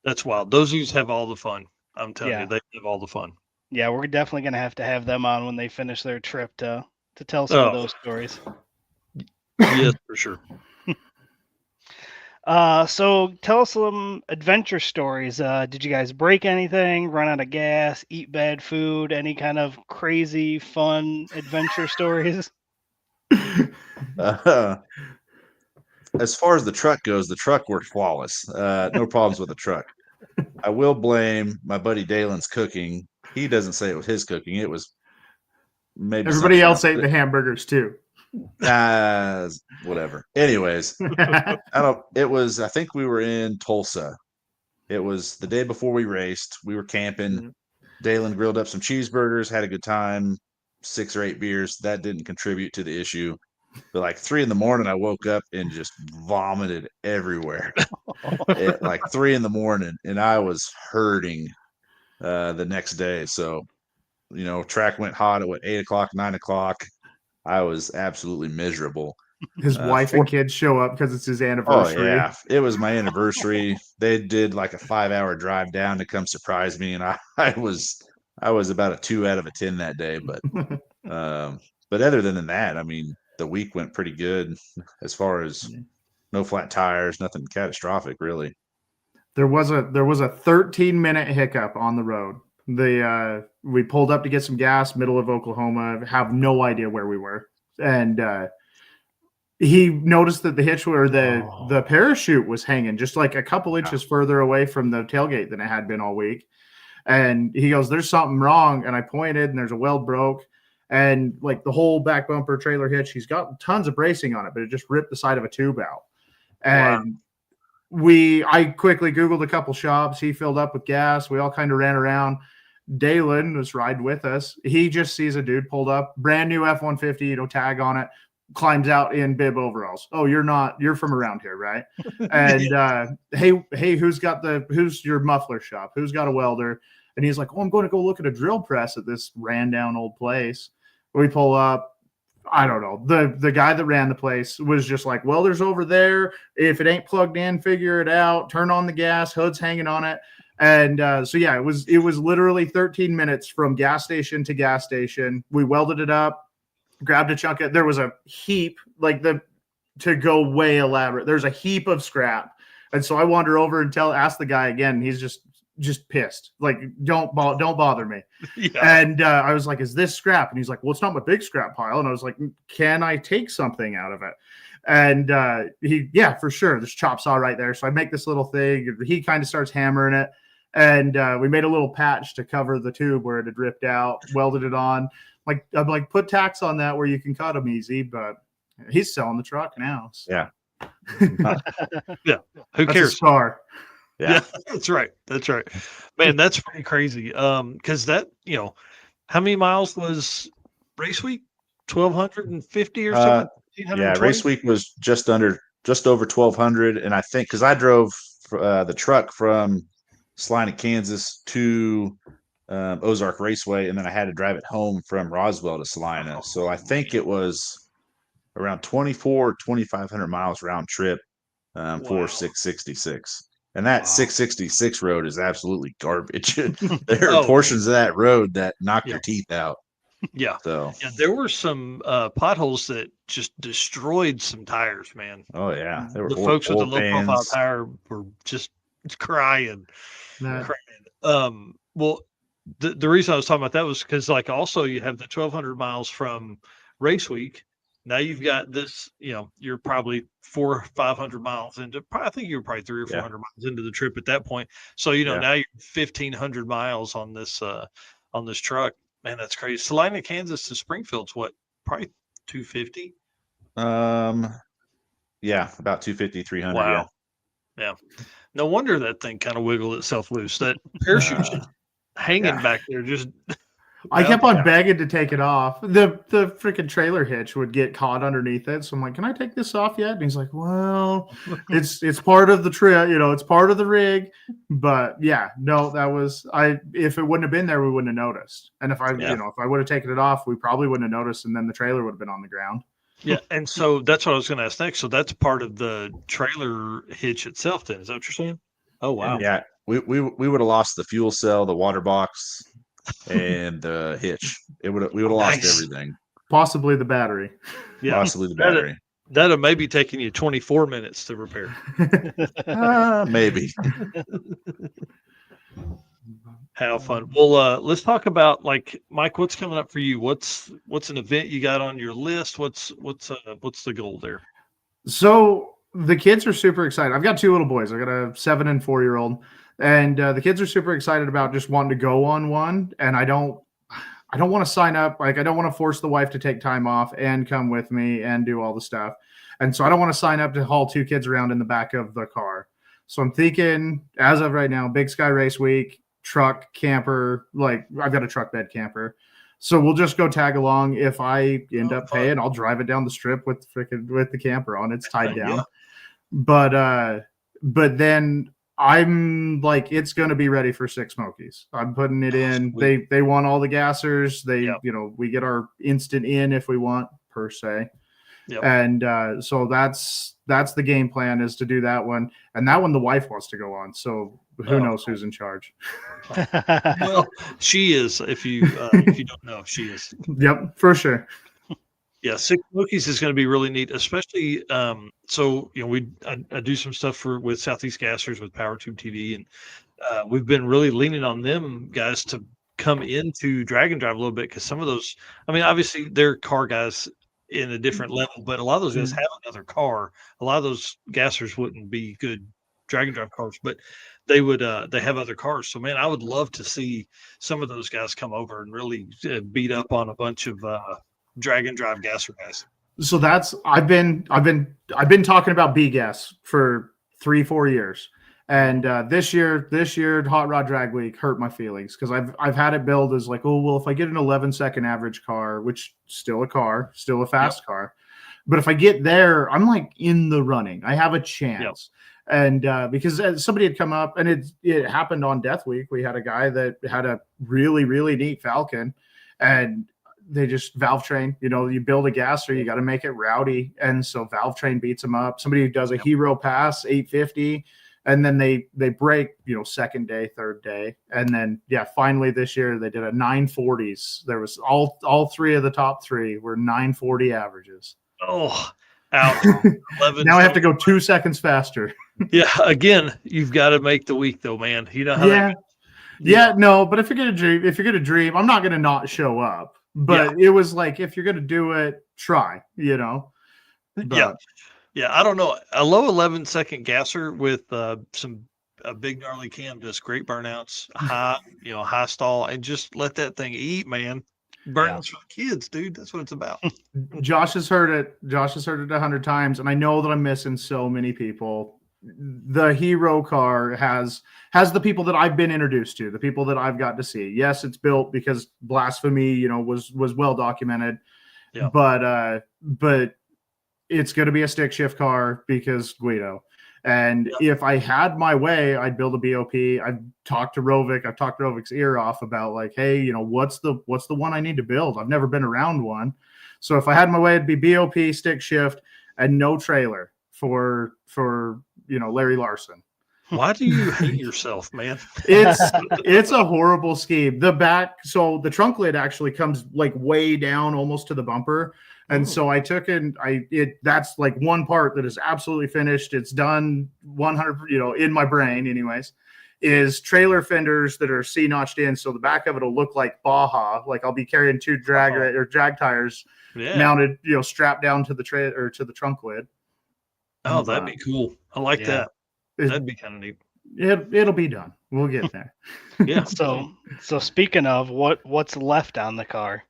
That's wild. Those dudes have all the fun. I'm telling you, they have all the fun. Yeah, we're definitely going to have them on when they finish their trip to tell some of those stories. Yes, for sure. So tell us some adventure stories. Did you guys break anything, run out of gas, eat bad food, any kind of crazy, fun adventure stories? as far as the truck goes, the truck worked flawless. No problems with the truck. I will blame my buddy Dalen's cooking. He doesn't say it was his cooking. It was maybe Everybody something else ate the hamburgers too. Whatever. Anyways, I think we were in Tulsa. It was the day before we raced. We were camping. Dalen grilled up some cheeseburgers, had a good time, 6 or 8 beers. That didn't contribute to the issue. But like 3 a.m, I woke up and just vomited everywhere at like 3 a.m, and I was hurting the next day. So, track went hot at 8 o'clock, 9 o'clock. I was absolutely miserable. His wife and kids show up because it's his anniversary. Oh yeah, it was my anniversary. They did like a 5-hour drive down to come surprise me, and I was about a 2 out of a 10 that day. But other than that, I mean, the week went pretty good as far as no flat tires, nothing catastrophic really. There was a 13-minute hiccup on the road. We pulled up to get some gas, middle of Oklahoma, have no idea where we were, and he noticed that the hitch or the parachute was hanging just like a couple inches further away from the tailgate than it had been all week. And he goes, "There's something wrong." And I pointed, and there's a weld broke. And like the whole back bumper trailer hitch, he's got tons of bracing on it, but it just ripped the side of a tube out. And I quickly Googled a couple shops. He filled up with gas. We all kind of ran around. Dalen was riding with us. He just sees a dude pulled up, brand new F-150, tag on it, climbs out in bib overalls. "Oh, you're from around here, right?" And hey, who's your muffler shop? Who's got a welder? And he's like, "Oh, I'm going to go look at a drill press at this ran down old place." We pull up. I don't know. The guy that ran the place was just like, "Welder's over there. If it ain't plugged in, figure it out. Turn on the gas. Hood's hanging on it." And it was literally 13 minutes from gas station to gas station. We welded it up, grabbed a chunk of. There was a heap to go way elaborate. There's a heap of scrap, and so I wander over and ask the guy again. And he's just pissed, like, don't bother me. And I was like, "Is this scrap?" And he's like, "Well, it's not my big scrap pile." And I was like, "Can I take something out of it?" And for sure, there's chop saw right there. So I make this little thing. He kind of starts hammering it, and we made a little patch to cover the tube where it had ripped out, welded it on. Like, I'm like, put tacks on that where you can cut them easy. But he's selling the truck now. So. Yeah. Yeah. Who That's cares? A star. Yeah, that's right. Man, that's pretty crazy. Because that, how many miles was race week? 1,250 or something? Yeah, race week was just over 1,200. And I think because I drove the truck from Salina, Kansas to Ozark Raceway, and then I had to drive it home from Roswell to Salina. So I think it was around 2,500 miles round trip for 666. And that 666 road is absolutely garbage. There are portions of that road that knock your teeth out. Yeah. So there were some potholes that just destroyed some tires, man. Oh yeah. There were the folks with the low profile tire were just crying. Well, the reason I was talking about that was because also you have the 1,200 miles from race week. Now you've got this, you're probably 400 or 500 miles into, I think you were probably 300 or 400 miles into the trip at that point. So, now you're 1,500 miles on this truck. Man, that's crazy. Salina, Kansas to Springfield's what? Probably 250? Yeah, about 250, 300. Wow. Yeah. No wonder that thing kind of wiggled itself loose. That parachute's just hanging back there, just... I kept on begging to take it off. The freaking trailer hitch would get caught underneath it. So I'm like, "Can I take this off yet?" And he's like, "Well, it's part of the trip, it's part of the rig." But that was if it wouldn't have been there, we wouldn't have noticed. And if I would have taken it off, we probably wouldn't have noticed, and then the trailer would have been on the ground. Yeah, and so that's what I was going to ask next. So that's part of the trailer hitch itself then. Is that what you're saying? Oh wow. Yeah. We would have lost the fuel cell, the water box, and the hitch. We would have lost everything. Possibly the battery. Yeah, possibly the battery. That'll maybe taking you 24 minutes to repair. Maybe. How fun. Well, let's talk about Mike. What's coming up for you? What's an event you got on your list? What's the goal there? So the kids are super excited. I've got 2 little boys. I got a 7 and 4-year-old, and the kids are super excited about just wanting to go on one. And I don't want to sign up. Like, I don't want to force the wife to take time off and come with me and do all the stuff. And so I don't want to sign up to haul 2 kids around in the back of the car. So I'm thinking, as of right now, Big Sky Race Week, truck, camper. Like, I've got a truck bed camper. So we'll just go tag along. If I end up paying, I'll drive it down the strip with the camper on. It's tied down. Yeah. But then I'm like, it's going to be ready for 6 Smokies. I'm putting it in. They want all the gassers. We get our instant in if we want, per se. Yep. And so that's the game plan, is to do that one. And that one the wife wants to go on. So who knows who's in charge? Well, she is. If you don't know, she is. Yep, for sure. Yeah, 6 Smokies is going to be really neat, especially. So I do some stuff with Southeast Gassers with Power Tube TV, and we've been really leaning on them guys to come into drag and drive a little bit, because some of those, I mean, obviously they're car guys in a different level, but a lot of those guys have another car. A lot of those gassers wouldn't be good drag and drive cars, but they would they have other cars. So man, I would love to see some of those guys come over and really beat up on a bunch of drag and drive gasser guys. So that's I've been talking about B-Gas for 3-4 years. And this year Hot Rod Drag Week hurt my feelings, because I've had it billed as like, oh well, if I get an 11-second average car, which still a fast car, but if I get there, I'm like in the running. I have a chance. And because somebody had come up, and it happened on Death Week. We had a guy that had a really, really neat Falcon, and they just valve train. You build a gasser, you got to make it rowdy, and so valve train beats them up. Somebody who does a hero pass 850. And then they break, second day, third day. And then, finally this year they did a 940s. There was all 3 of the top 3 were 940 averages. Oh, out. Now I have to go 2 seconds faster. Yeah. Again, you've got to make the week though, man. You know how no, but if you're going to dream, I'm not going to not show up. But it was like, if you're going to do it, try, But, Yeah, I don't know. A low 11-second gasser with a big gnarly cam does great burnouts, high stall, and just let that thing eat, man. Burnouts for the kids, dude. That's what it's about. Josh has heard it 100 times, and I know that I'm missing so many people. The hero car has the people that I've been introduced to, the people that I've got to see. Yes, it's built because blasphemy, was well documented. Yeah. But it's going to be a stick shift car because Guido. And if I had my way, I'd build a BOP. I've talked to Rovic. I've talked Rovic's ear off about like, hey, what's the one I need to build? I've never been around one. So if I had my way, it'd be BOP, stick shift, and no trailer for Larry Larson. Why do you hate yourself, man? It's a horrible scheme. So the trunk lid actually comes like way down almost to the bumper. And so I took that's like one part that is absolutely finished. It's done 100, in my brain anyways, is trailer fenders that are C-notched in. So the back of it will look like Baja. Like I'll be carrying 2 drag tires mounted, strapped down to the trailer or to the trunk lid. Oh, that'd be cool. I like that. That'd be kind of neat. It'll be done. We'll get there. Yeah. So speaking of what's left on the car,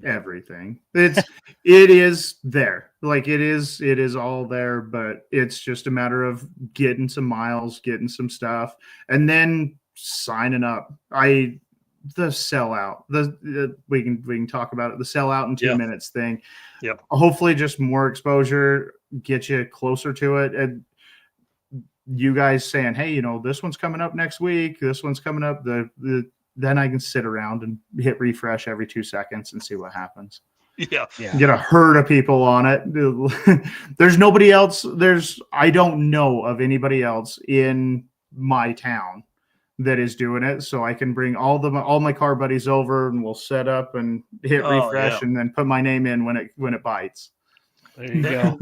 everything. It is there. Like it is all there, but it's just a matter of getting some miles, getting some stuff, and then signing up. The sellout. We can talk about it. The sellout in 2 minutes thing. Yep. Hopefully just more exposure, get you closer to it. And you guys saying, hey, this one's coming up next week. This one's coming up. Then I can sit around and hit refresh every 2 seconds and see what happens. Yeah. Get a herd of people on it. There's nobody else. I don't know of anybody else in my town that is doing it. So I can bring all my car buddies over and we'll set up and hit refresh and then put my name in when it bites. There you go.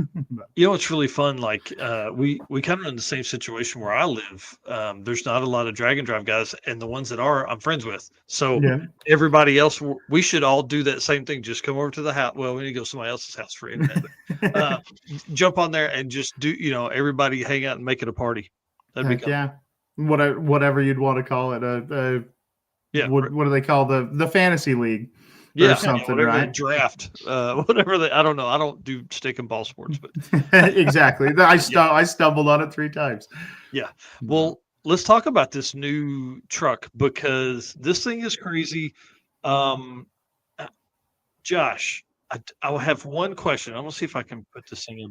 You know, it's really fun. Like we kind of in the same situation where I live. There's not a lot of drag and drive guys, and the ones that are, I'm friends with. So Yeah. everybody else, we should all do that same thing. Just come over to the house. Well, we need to go to somebody else's house for internet. But, jump on there and just do. You know, everybody hang out and make it a party. That'd be Heck cool. yeah. Whatever you'd want to call it. Yeah. What do they call the fantasy league? Yeah, something, whatever right? the draft, whatever I don't know. I don't do stick and ball sports, but Exactly. I stumbled on it 3 times. yeah. Well, let's talk about this new truck because this thing is crazy. Josh, I will have one question. I'm gonna see if I can put this in your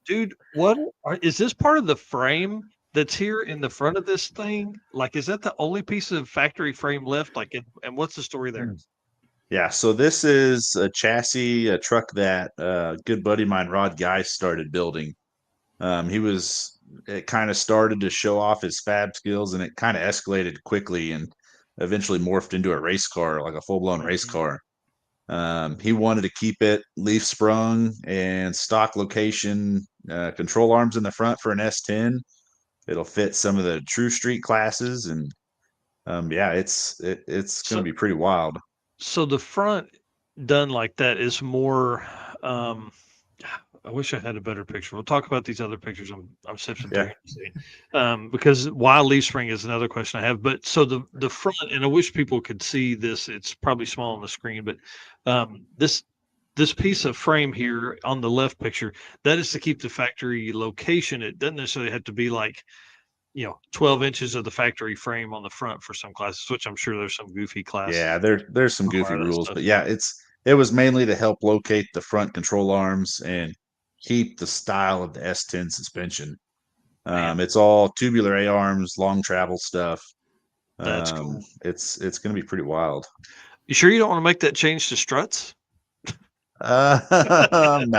dude. Is this part of the frame that's here in the front of this thing? Like, is that the only piece of factory frame left? Like, and what's the story there? Yeah, so this is a chassis, a truck that a good buddy of mine, Rod Geis, started building. It kind of started to show off his fab skills, and it kind of escalated quickly and eventually morphed into a race car, like a full-blown race car. He wanted to keep it leaf sprung and stock location, control arms in the front for an S10. It'll fit some of the true street classes, and it's going to be pretty wild. So the front done like that is more. I wish I had a better picture. We'll talk about these other pictures. I'm sifting through, because why leaf spring is another question I have. But so the front, and I wish people could see this. It's probably small on the screen, but this piece of frame here on the left picture, that is to keep the factory location. It doesn't necessarily have to be like 12 inches of the factory frame on the front for some classes, which I'm sure there's some goofy classes. Yeah, there's some goofy rules, but yeah, it was mainly to help locate the front control arms and keep the style of the S10 suspension. It's all tubular A arms, long travel stuff. That's cool. It's going to be pretty wild. You sure you don't want to make that change to struts? No, I'm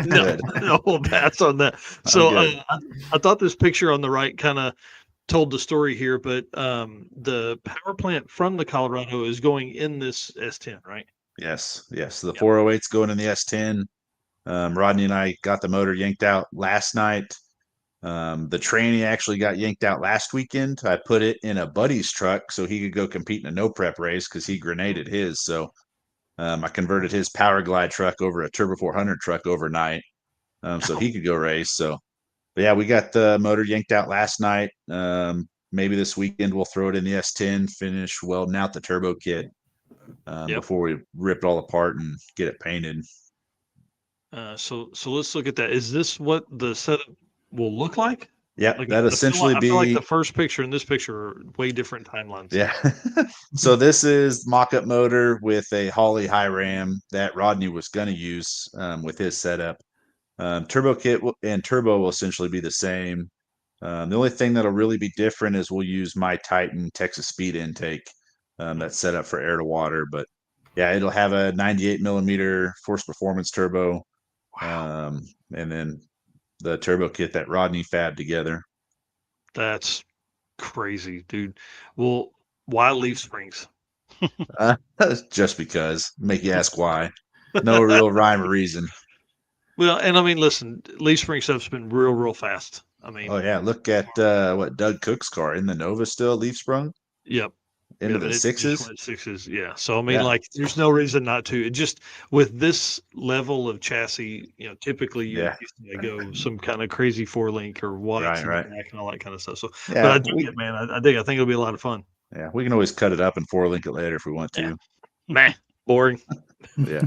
good. No, we'll pass on that. So I thought this picture on the right kind of told the story here, but the power plant from the Colorado is going in this S10, right? Yes. The 408's going in the S10. Rodney and I got the motor yanked out last night. The tranny actually got yanked out last weekend. I put it in a buddy's truck so he could go compete in a no prep race because he grenaded his. So I converted his Power Glide truck over a Turbo 400 truck overnight, so he could go race. So, but yeah, we got the motor yanked out last night. Maybe this weekend we'll throw it in the S10, finish welding out the turbo kit before we rip it all apart and get it painted. So let's look at that. Is this what the setup will look like? Yeah, Like, that essentially I feel like the first picture and this picture are way different timelines. Yeah. So this is mock-up motor with a Holley high ram that Rodney was going to use with his setup. Turbo kit and turbo will essentially be the same. The only thing that'll really be different is we'll use my Titan Texas Speed intake that's set up for air to water. But yeah, it'll have a 98 millimeter force performance turbo. Wow. And then the turbo kit that Rodney fabbed together. That's crazy, dude. Well, why leaf springs? Just because. Make you ask why. No real rhyme or reason. Well, and I mean, listen, leaf spring stuff's been real fast. I mean, oh yeah, look at what Doug Cook's car in the Nova still leaf sprung. Yep. Into the sixes. Sixes, yeah. So I mean, like, there's no reason not to. It just with this level of chassis, typically you go some kind of crazy 4-link or whites and all that kind of stuff. So, but I dig it, man. I think it'll be a lot of fun. Yeah, we can always cut it up and 4-link it later if we want to. Man, boring. Yeah.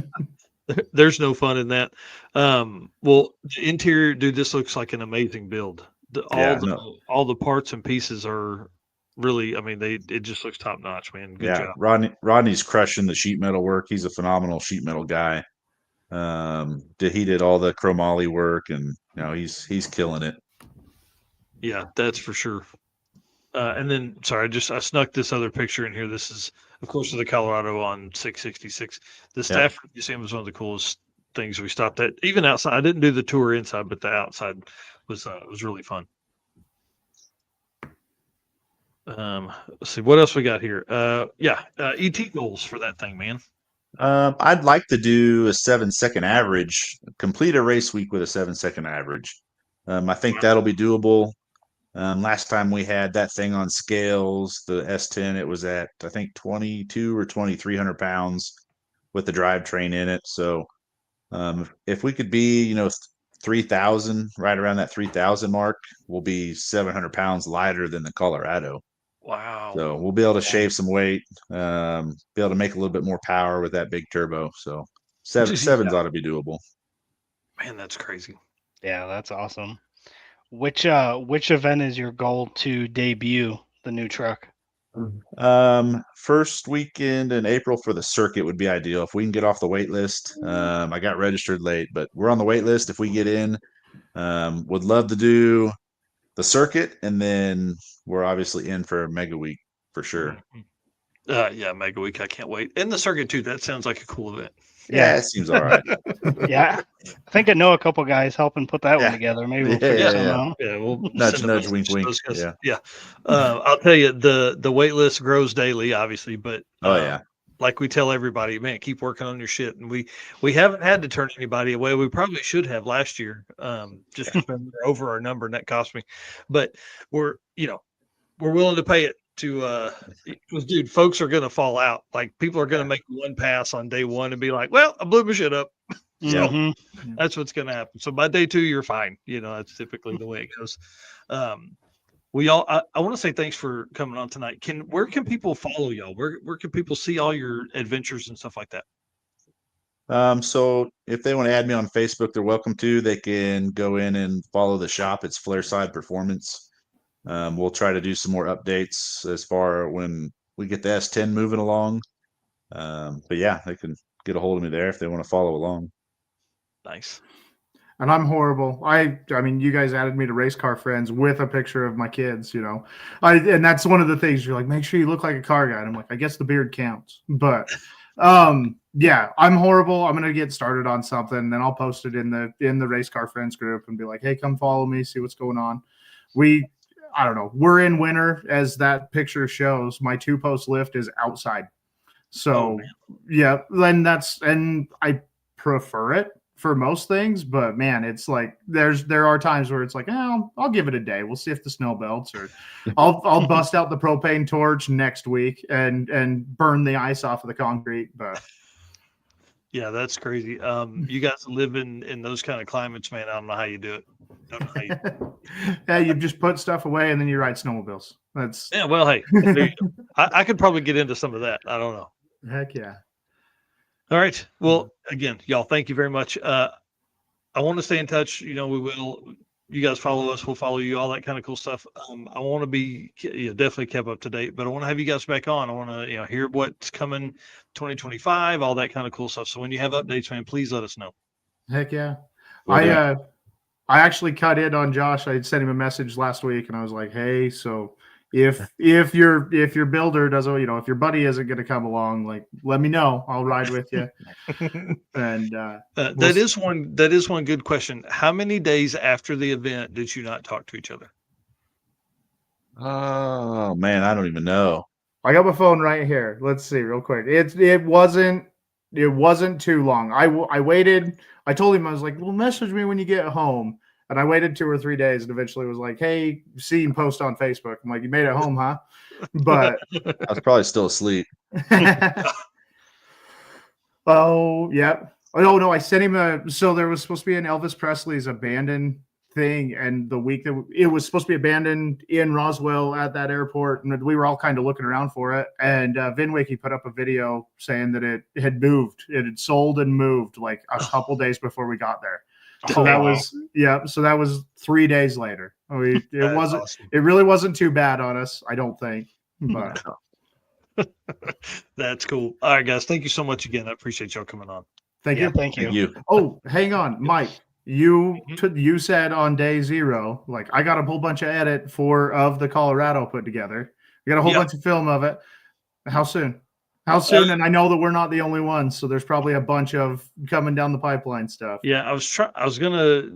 There's no fun in that. Well, the interior, dude, this looks like an amazing build. All the parts and pieces are really, I mean, it just looks top notch, man. Good job. Rodney's crushing the sheet metal work. He's a phenomenal sheet metal guy. He did all the chromoly work, and he's killing it. Yeah, that's for sure. And then, sorry, I snuck this other picture in here. This is, of course, the Colorado on 666. The Stafford Museum was one of the coolest things we stopped at. Even outside, I didn't do the tour inside, but the outside was really fun. Let's see what else we got here. ET goals for that thing, man. I'd like to do a 7-second average, complete a race week with a 7-second average. I think that'll be doable. Last time we had that thing on scales, the S10, it was at, I think, 22 or 2,300 pounds with the drivetrain in it. So if we could be, 3,000, right around that 3,000 mark, we'll be 700 pounds lighter than the Colorado. Wow. So we'll be able to shave some weight, be able to make a little bit more power with that big turbo. So sevens ought to be doable. Man, that's crazy. Yeah, that's awesome. Which event is your goal to debut the new truck? First weekend in April for the circuit would be ideal. If we can get off the wait list. I got registered late, but we're on the wait list. If we get in, would love to do the circuit, and then we're obviously in for a mega week for sure. Yeah, mega week. I can't wait. And the circuit too. That sounds like a cool event. Yeah, it seems all right. Yeah, I think I know a couple guys helping put that one together. Maybe we'll figure something out. Yeah, we'll nudge, wink, wink. Yeah. I'll tell you, the wait list grows daily, obviously, but like we tell everybody, man, keep working on your shit. And we haven't had to turn anybody away. We probably should have last year, just because we're over our number, and that cost me. But we're willing to pay it to because dude, folks are gonna fall out. Like people are gonna make one pass on day one and be like, well, I blew my shit up. So that's what's gonna happen. So by day two, you're fine. That's typically the way it goes. I want to say thanks for coming on tonight. Where can people follow y'all? Where can people see all your adventures and stuff like that? So if they want to add me on Facebook, they're welcome to. They can go in and follow the shop. It's Flareside Performance. We'll try to do some more updates as far when we get the S10 moving along. But yeah, they can get a hold of me there if they want to follow along. Nice. And I'm horrible. I mean, you guys added me to Race Car Friends with a picture of my kids, and that's one of the things you're like, make sure you look like a car guy. And I'm like, I guess the beard counts. But yeah, I'm horrible. I'm going to get started on something, then I'll post it in the Race Car Friends group and be like, hey, come follow me, see what's going on. I don't know. We're in winter, as that picture shows. My 2-post lift is outside. So yeah, and I prefer it for most things, but man, it's like there are times where it's like, I'll give it a day. We'll see if the snow belts, or I'll bust out the propane torch next week and burn the ice off of the concrete. But yeah, that's crazy. You guys live in those kind of climates, man. I don't know how you do it. Yeah, you just put stuff away and then you ride snowmobiles. Well, hey, I could probably get into some of that. I don't know. Heck yeah. All right. Well, again, y'all, thank you very much. I want to stay in touch. We will. You guys follow us. We'll follow you. All that kind of cool stuff. I want to be definitely kept up to date, but I want to have you guys back on. I want to hear what's coming 2025, all that kind of cool stuff. So when you have updates, man, please let us know. Heck yeah. I actually cut in on Josh. I sent him a message last week, and I was like, hey, so if your builder doesn't, if your buddy isn't going to come along, like, let me know. I'll ride with you. And that is one good question. How many days after the event did you not talk to each other? Oh man, I don't even know. I got my phone right here. Let's see real quick. It wasn't too long. I waited. I told him, I was like, well, message me when you get home. And I waited 2 or 3 days and eventually was like, hey, see and post on Facebook. I'm like, you made it home, huh? But I was probably still asleep. Oh, yeah. Oh, no, I sent him so there was supposed to be an Elvis Presley's abandoned thing. And the week that it was supposed to be abandoned in Roswell at that airport. And we were all kind of looking around for it. And VinWiki put up a video saying that it had moved. It had sold and moved like a couple days before we got there. So that was 3 days later. It really wasn't too bad on us, I don't think. But that's cool. All right, guys. Thank you so much again. I appreciate y'all coming on. Thank you. Oh, hang on, Mike. You said on day 0, like, I got a whole bunch of edit of the Colorado put together. I got a whole bunch of film of it. How soon? And I know that we're not the only ones, so there's probably a bunch of coming down the pipeline stuff. Yeah, I was gonna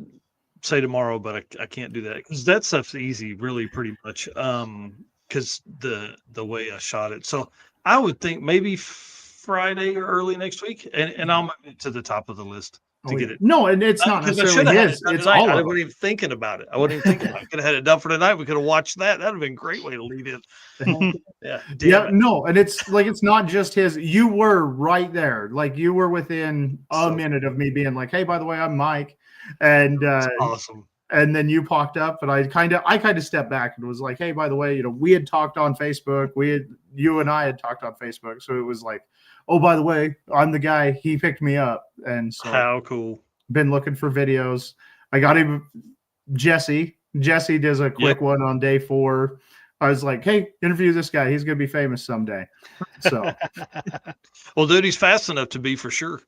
say tomorrow, but I can't do that because that stuff's easy, really, pretty much. Because the way I shot it, so I would think maybe Friday or early next week, and I'll move it to the top of the list to get it. No, and it's not Because I necessarily should have had his. it done It's tonight. all I of them. wasn't even thinking about it. I wasn't even thinking about it. I could have had it done for tonight. We could have watched that. That would have been a great way to lead in. Yeah. Yeah, It. no, and it's like it's not just his. You were right there. Like you were within a minute of me being like, "Hey, by the way, I'm Mike," and awesome. And then you popped up, and I kind of stepped back and was like, "Hey, by the way, we had talked on Facebook. You and I had talked on Facebook, so it was like, oh, by the way, I'm the guy. He picked me up, and so how cool. Been looking for videos. I got him. Jesse does a quick one on day 4. I was like, hey, interview this guy. He's going to be famous someday. So, well, dude, he's fast enough to be for sure.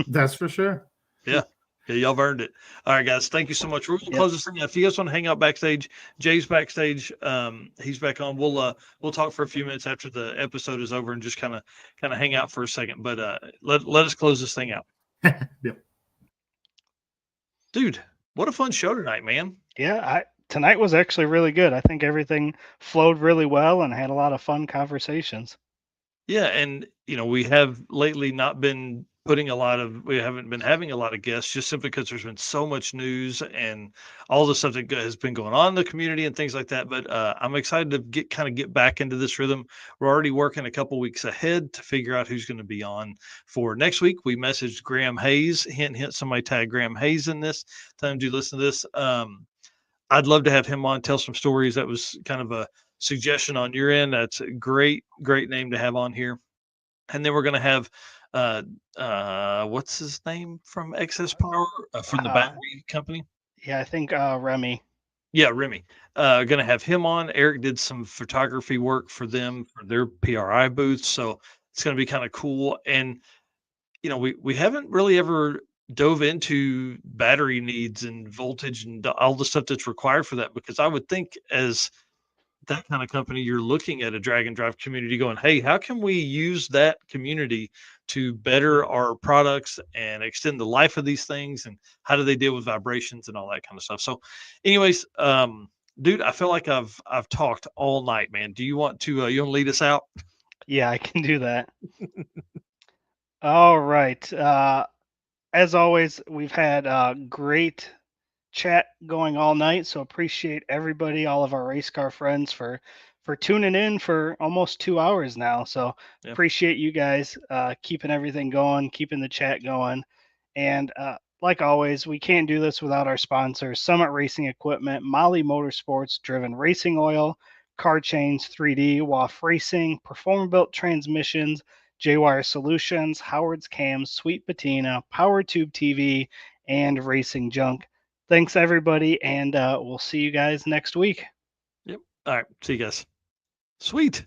That's for sure. Yeah. Yeah, y'all have earned it. All right, guys. Thank you so much. We're going to close this thing out. If you guys want to hang out backstage, Jay's backstage. He's back on. We'll talk for a few minutes after the episode is over and just kind of hang out for a second. But let us close this thing out. Yep. Dude, what a fun show tonight, man. Yeah, tonight was actually really good. I think everything flowed really well and had a lot of fun conversations. Yeah, and we have lately not been we haven't been having a lot of guests just simply because there's been so much news and all the stuff that has been going on in the community and things like that. But I'm excited to get back into this rhythm. We're already working a couple weeks ahead to figure out who's going to be on for next week. We messaged Graham Hayes. Hint, somebody tag Graham Hayes in this. Tell him to listen to this. I'd love to have him on, tell some stories. That was kind of a suggestion on your end. That's a great name to have on here. And then we're going to have what's his name from Excess Power from the battery company? Yeah, I think Remy. Yeah, Remy. Going to have him on. Eric did some photography work for them for their PRI booth, so it's going to be kind of cool. And we haven't really ever dove into battery needs and voltage and all the stuff that's required for that, because I would think as that kind of company, you're looking at a drag and drive community going, hey, how can we use that community to better our products and extend the life of these things, and how do they deal with vibrations and all that kind of stuff? So anyways, dude, I feel like I've talked all night, man. Do you want to lead us out? Yeah, I can do that. All right. As always, we've had great chat going all night, so appreciate everybody, all of our race car friends for tuning in for almost 2 hours now. So appreciate you guys keeping everything going, keeping the chat going. And like always, we can't do this without our sponsors: Summit Racing Equipment, Molly Motorsports, Driven Racing Oil, Car Chains 3D, WAF Racing, Performabuilt Transmissions, JayWire Solutions, Howard's Cams, Sweet Patina, Power Tube TV, and Racing Junk. Thanks, everybody, and we'll see you guys next week. Yep. All right. See you guys. Sweet.